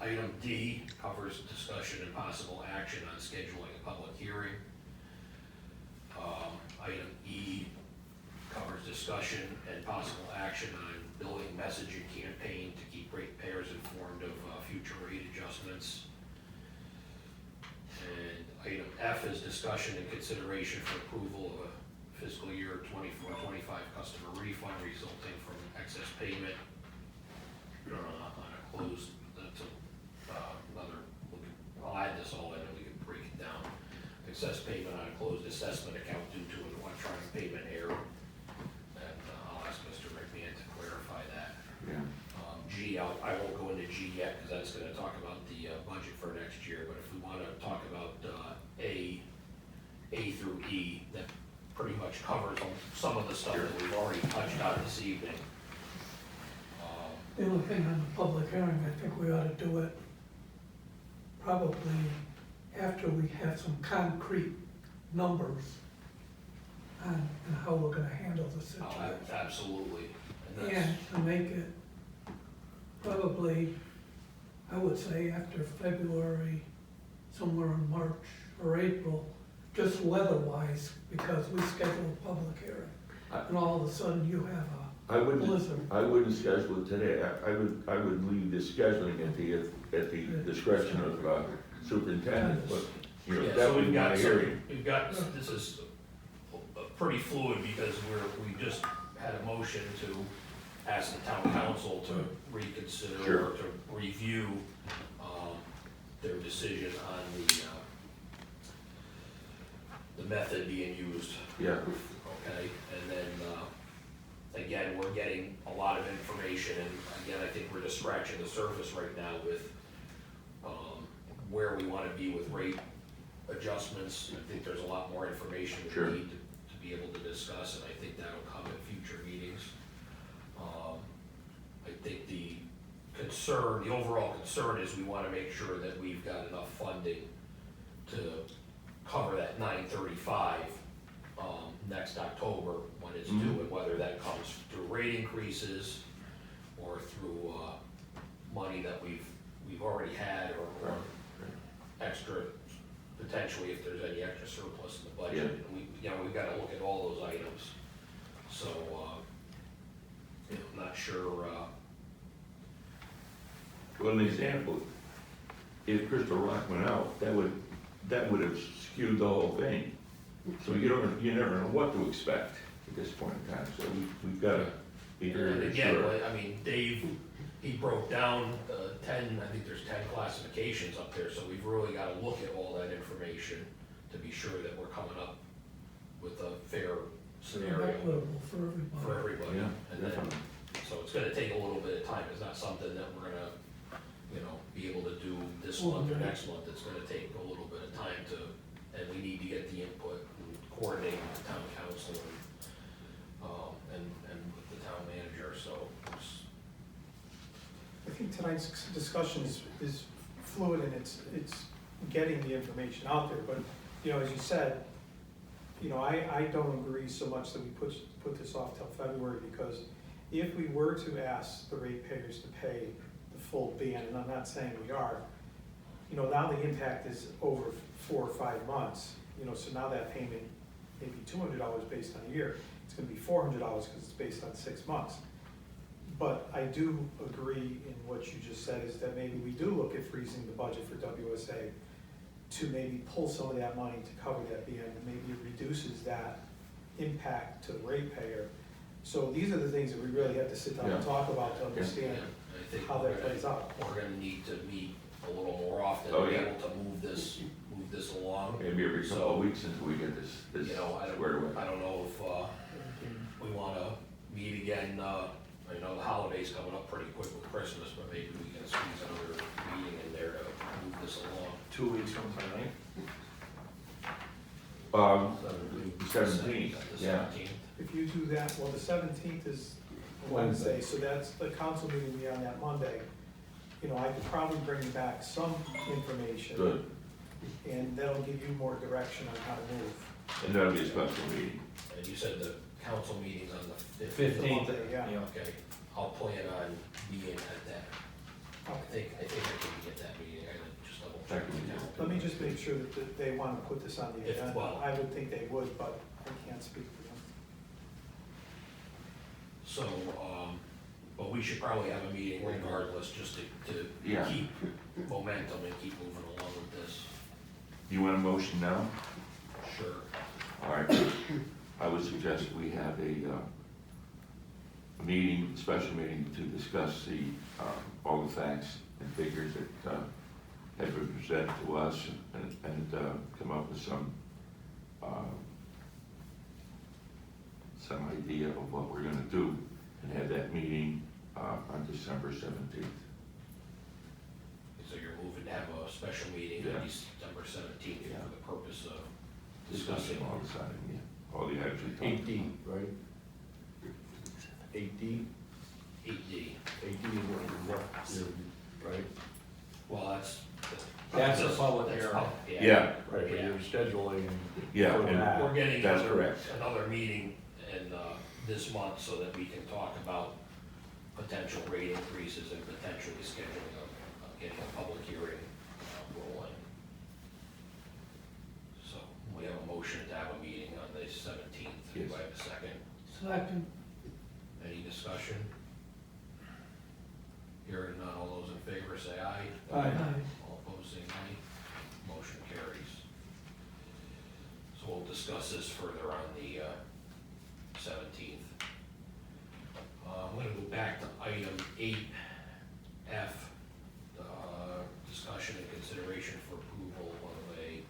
Item D covers discussion and possible action on scheduling a public hearing. Item E covers discussion and possible action on building messaging campaign to keep ratepayers informed of future rate adjustments. And item F is discussion and consideration for approval of a fiscal year 24-25 customer refund resulting from excess payment on a closed, that's another, I'll add this all in and we can break it down. Excess payment on a closed assessment account due to an electronic payment error. And I'll ask Mr. McMahon to clarify that. Yeah. G, I won't go into G yet because that's gonna talk about the budget for next year, but if we wanna talk about A through E, that pretty much covers some of the stuff that we've already touched on this evening. The only thing on the public hearing, I think we ought to do it probably after we have some concrete numbers on how we're gonna handle the situation. Absolutely. And that's, And to make it probably, I would say after February, somewhere in March or April, just weather-wise, because we scheduled a public hearing. And all of a sudden you have I a blizzard. wouldn't schedule it today. I would leave the scheduling at the discretion of superintendent, but, you know, yeah, so definitely we've want got to some, hear you. we've got, this is pretty fluid because we just had a motion to ask the town council to reconsider Sure. or to review their decision on the method being used. Yeah, Okay, and then, again, we're getting a lot of information, and again, I think we're just scratching the surface right now with, where we wanna be with rate adjustments. I think there's a lot more information Sure. we need to be able to discuss, and I think that'll come at future meetings. I think the overall concern is we wanna make sure that we've got enough funding to cover that 935 next October when it's due, and whether that comes through rate increases or through money that we've already had or extra, potentially if there's any extra surplus in the budget. And we've gotta look at all those items. So, I'm not sure, well, an example, if Crystal Rock went out, that would have skewed the whole thing. So you never know what to expect at this point in time, so we've gotta be and very again, sure. I mean, Dave, he broke down the 10, I think there's 10 classifications up there, so we've really gotta look at all that information to be sure that we're coming up with a fair scenario Equitable for everybody. for everybody. Yeah, And then, definitely. so it's gonna take a little bit of time, it's not something that we're gonna, be able to do this month or next month, it's gonna take a little bit of time and we need to get the input and coordinate with the town council and with the town manager, so it's, I think tonight's discussion is fluid and it's getting the information out there, but, as you said, I don't agree so much that we put this off till February, because if we were to ask the ratepayers to pay the full ban, and I'm not saying we are, now the impact is over 4 or 5 months, so now that payment may be $200 based on a year, it's gonna be $400 because it's based on 6 months. But I do agree in what you just said, is that maybe we do look at freezing the budget for WSA to maybe pull some of that money to cover that ban, and maybe it reduces that impact to the ratepayer. So these are the things that we really have to sit down and Yeah. talk about to understand I think how that plays out. we're gonna need to meet a little more often Oh, to be yeah. able to move this along. Maybe every couple of weeks until we get this squared away. I don't know if we wanna meet again, I know the holiday's coming up pretty quick with Christmas, but maybe we can squeeze another meeting in there to move this along. 2 weeks from tonight. 17th, The yeah. 17th. If you do that, well, the 17th is Wednesday, so that's, the council meeting will be on that Monday. You know, I could probably bring back some information. Good, And that'll give you more direction on how to move. and that'll be a special meeting. And you said the council meeting's on the 15th, Monday, yeah. Okay, I'll plan on being at that. I Okay. think I can be at that meeting, I gotta just double check. That can be the Let me just make sure that they want to put this on the If- agenda. well- I would think they would, but I can't speak for them. So, but we should probably have a meeting regardless, just to Yeah. keep momentum and keep moving along with this. You want a motion now? Sure. All right, I would suggest we have a meeting, special meeting to discuss all the facts and figures that have been presented to us and come up with some idea of what we're gonna do and have that meeting on December 17th. So you're moving to have a special meeting Yeah. on December 17th Yeah. for the purpose of Discussing discussing all the side, yeah, all the items we talked 8D, right? 8D, 8D. 8D is what you're, right? Well, that's. That's a public that's hearing. pub- Yeah. Right, but Yeah. you're scheduling Yeah, for and- that. We're getting That's correct. another meeting in, this month so that we can talk about potential rate increases and potentially scheduling getting a public hearing rolling. So we have a motion to have a meeting on the 17th. Do Yes. I have a second? Second, Any discussion? Hearing none, all those in favor say aye. aye. All opposed say nay. Motion carries. So we'll discuss this further on the 17th. I'm gonna go back to item 8F, discussion and consideration for approval of a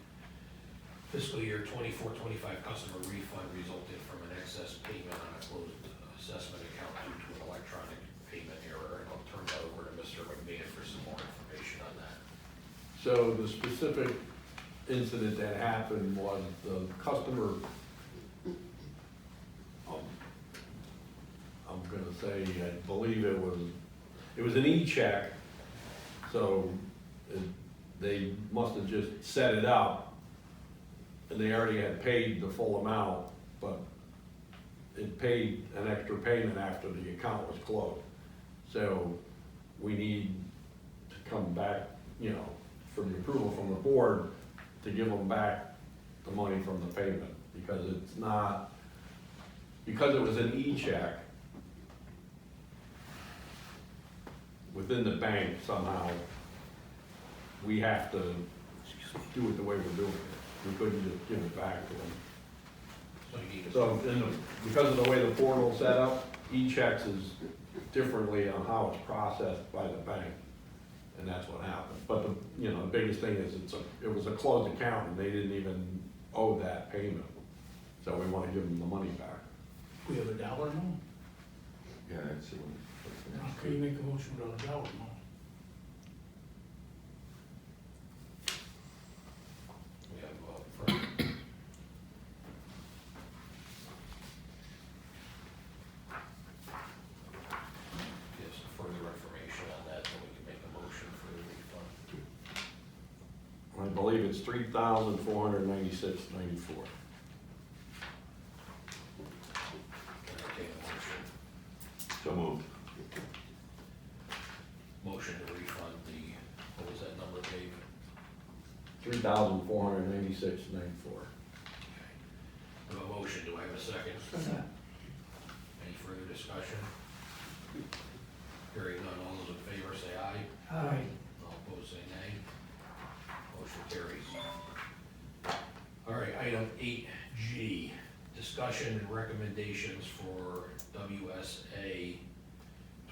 fiscal year 24-25 customer refund resulting from an excess payment on a closed assessment account due to an electronic payment error. And I'll turn that over to Mr. McMahon for some more information on that. So the specific incident that happened was the customer, I'm gonna say, I believe it was an e-check, so they must have just set it up, and they already had paid the full amount, but it paid an extra payment after the account was closed. So we need to come back, you know, for the approval from the board to give them back the money from the payment, because it's not, because it was an e-check within the bank somehow, we have to do it the way we're doing it. We couldn't just give it back to them. So you need to. So, because of the way the portal's set up, e-checks is differently on how it's processed by the bank, and that's what happened. But the, you know, the biggest thing is it was a closed account, and they didn't even owe that payment. So we wanna give them the money back. We have a dollar amount? Yeah, that's the one. How can you make a motion without a dollar amount? We have, further. Give some further information on that, then we can make a motion for the refund. I believe it's $3,496.94. Entertain a motion. So moved. Motion to refund the, what was that number, Dave? $3,496.94. I have a motion, do I have a second? Second. Any further discussion? Hearing none, all those in favor say aye. Aye. All opposed say nay. Motion carries. All right, item 8G, discussion and recommendations for WSA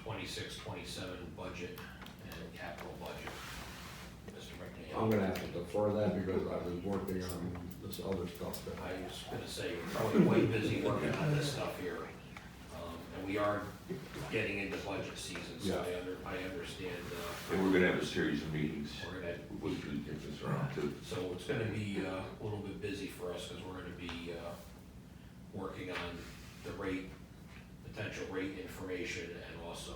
26-27 budget and capital budget. Mr. McNeil. I'm gonna have to defer that because I was working on this other stuff that I was gonna say, we're probably quite busy working on this stuff here. And we are getting into budget season, so Yeah. I understand, And we're gonna have a series of meetings, we're gonna, which we get this around to. so it's gonna be a little bit busy for us, because we're gonna be working on the rate, potential rate information, and also,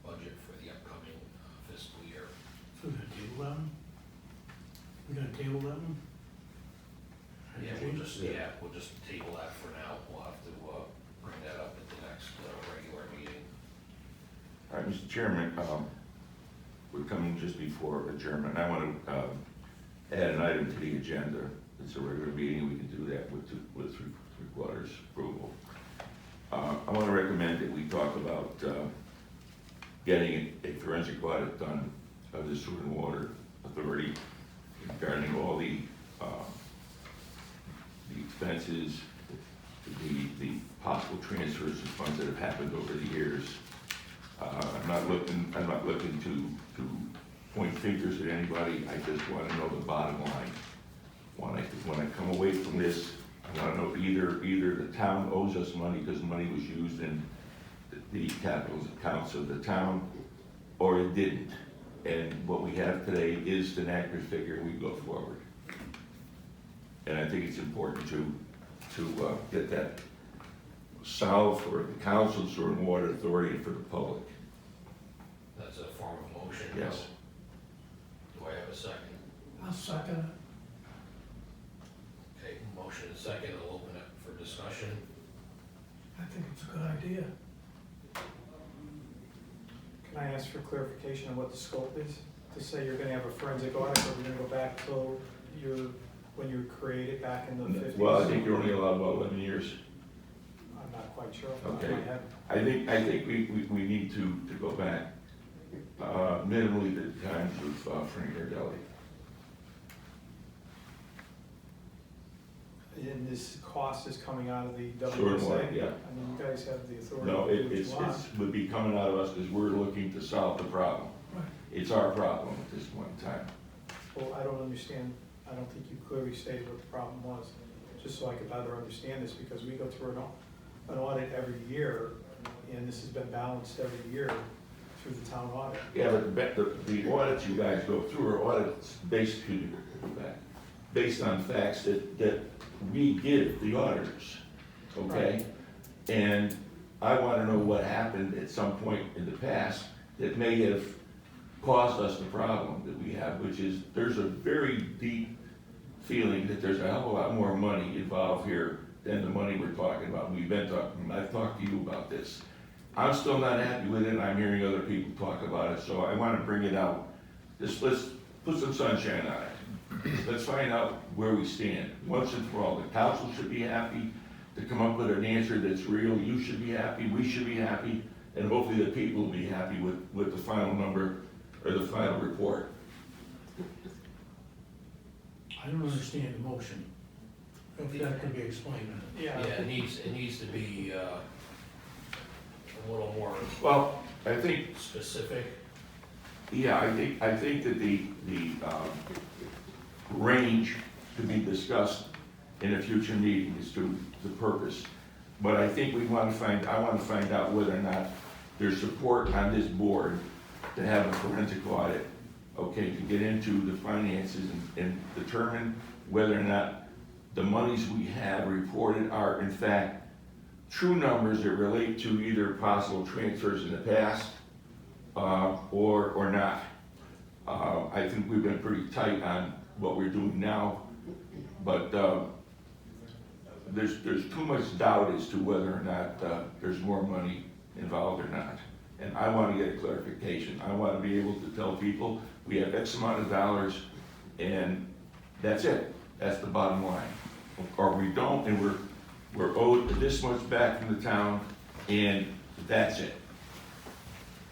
budget for the upcoming fiscal year. So we're gonna table that one? We're gonna table that one? Yeah, we'll just table that for now. We'll have to, bring that up at the next, regular meeting. All right, Mr. Chairman, we're coming just before adjournment. I want to add an item to the agenda. It's a regular meeting, we can do that with three-quarters approval. I want to recommend that we talk about getting a forensic audit done of the Sewer and Water Authority regarding all the expenses, the possible transfers of funds that have happened over the years. I'm not looking to point fingers at anybody. I just want to know the bottom line. When I come away from this, I want to know either the town owes us money because money was used in the capital accounts of the town, or it didn't. And what we have today is an accurate figure, and we go forward. And I think it's important to get that solved for the council, Sewer and Water Authority, and for the public. That's a form of motion. Yes. Do I have a second? I'll second it. Okay, motion and second, I'll open it for discussion. I think it's a good idea. Can I ask for clarification on what the scope is? To say you're gonna have a forensic audit, or we're gonna go back till when you were created back in the 50s? Well, I think you're only allowed about 11 years. I'm not quite sure. off the top of Okay. my head. I think we need to go back, minimally the times of Frank Gardelli. And this cost is coming out of the Sewer and water, WSA? yeah. I mean, you guys have the authority No, to do what it's you want. would be coming out of us because we're looking to solve the problem. Right. It's our problem at this point in time. Well, I don't understand, I don't think you clearly stated what the problem was, just so I could better understand this, because we go through an audit every year, and this has been balanced every year through the town audit. Yeah, but the audits you guys go through are audits basically based on facts that we give the auditors, okay? And I want to know what happened at some point in the past that may have caused us the problem that we have, which is there's a very deep feeling that there's a hell of a lot more money involved here than the money we're talking about. We've been talking, I've talked to you about this. I'm still not happy with it, and I'm hearing other people talk about it, so I want to bring it out. Let's put some sunshine on it. Let's find out where we stand. Once and for all, the council should be happy to come up with an answer that's real. You should be happy, we should be happy, and hopefully the people will be happy with the final number or the final report. I don't understand the motion. If that could be explained. Yeah, it needs to be, a little more Well, I think, specific. yeah, I think that the range to be discussed in a future meeting is to the purpose. But I think I want to find out whether or not there's support on this board to have a forensic audit, okay, to get into the finances and determine whether or not the monies we have reported are in fact true numbers that relate to either possible transfers in the past, or not. I think we've been pretty tight on what we're doing now, but, there's too much doubt as to whether or not, there's more money involved or not. And I want to get a clarification. I want to be able to tell people, we have X amount of dollars, and that's it. That's the bottom line. Or we don't, and we're owed this much back from the town, and that's it.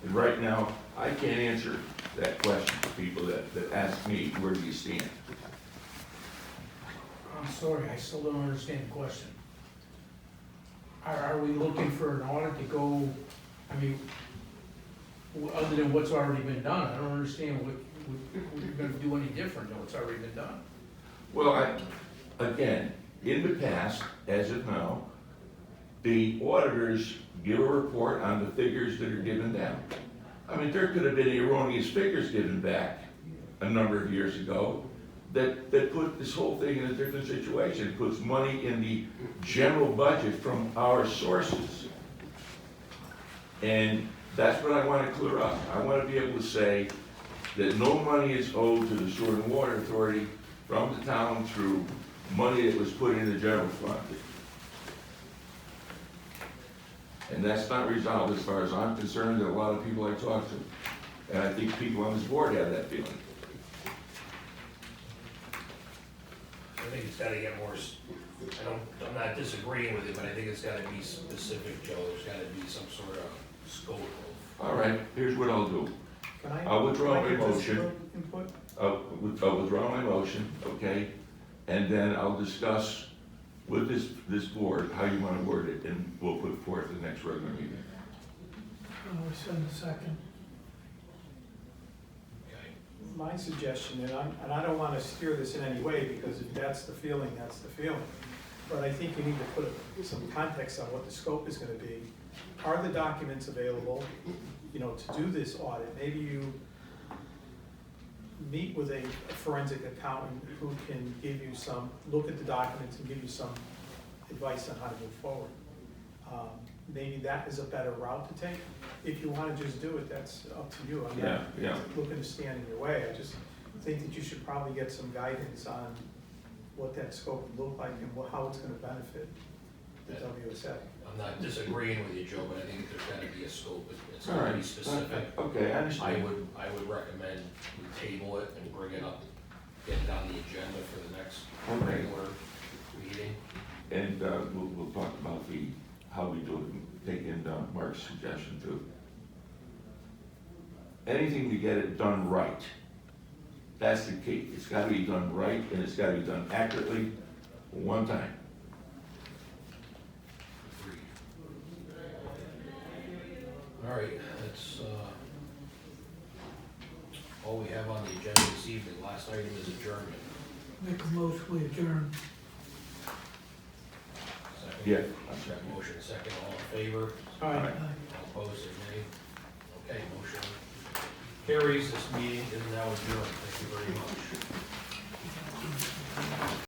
And right now, I can't answer that question to people that ask me, where do you stand? I'm sorry, I still don't understand the question. Are we looking for an audit to go, I mean, other than what's already been done? I don't understand what you're gonna do any different than what's already been done. Well, again, in the past, as of now, the auditors give a report on the figures that are given them. I mean, there could have been erroneous figures given back a number of years ago that put this whole thing in a different situation, puts money in the general budget from our sources. And that's what I wanna clear up. I wanna be able to say that no money is owed to the Sewer and Water Authority from the town through money that was put in the general fund. And that's not resolved as far as I'm concerned, that a lot of people I talk to. And I think people on this board have that feeling. I think it's gotta get more, I'm not disagreeing with you, but I think it's gotta be specific, Joe, there's gotta be some sort of scope of. All right, here's what I'll do. Can I? I'll withdraw can I my get this motion. Input? I'll withdraw my motion, okay? And then I'll discuss with this board how you wanna word it, and we'll put forth the next regular meeting. I'll send a second. Okay. My suggestion, and I don't wanna steer this in any way, because if that's the feeling, that's the feeling. But I think you need to put some context on what the scope is gonna be. Are the documents available, you know, to do this audit? Maybe you meet with a forensic accountant who can give you some, look at the documents and give you some advice on how to move forward. Maybe that is a better route to take. If you wanna just do it, that's up to you. I'm not Yeah. looking to stand in your way. I just think that you should probably get some guidance on what that scope would look like and how it's gonna benefit the WSA. I'm not disagreeing with you, Joe, but I think there's gotta be a scope, it's All gotta right. be specific. Okay, I I understand. would recommend we table it and bring it up, get it on the agenda for the next Okay. regular meeting. And we'll talk about how we do it, take in Mark's suggestion too. Anything to get it done right. That's the key. It's gotta be done right, and it's gotta be done accurately, one time. Agreed. All right, that's, all we have on the agenda this evening. Last item is adjournment. Make a motion, we adjourn. Second? Yeah. Got motion second, all in favor? All right. All opposed, say nay. Okay, motion carries. This meeting is now adjourned. Thank you very much.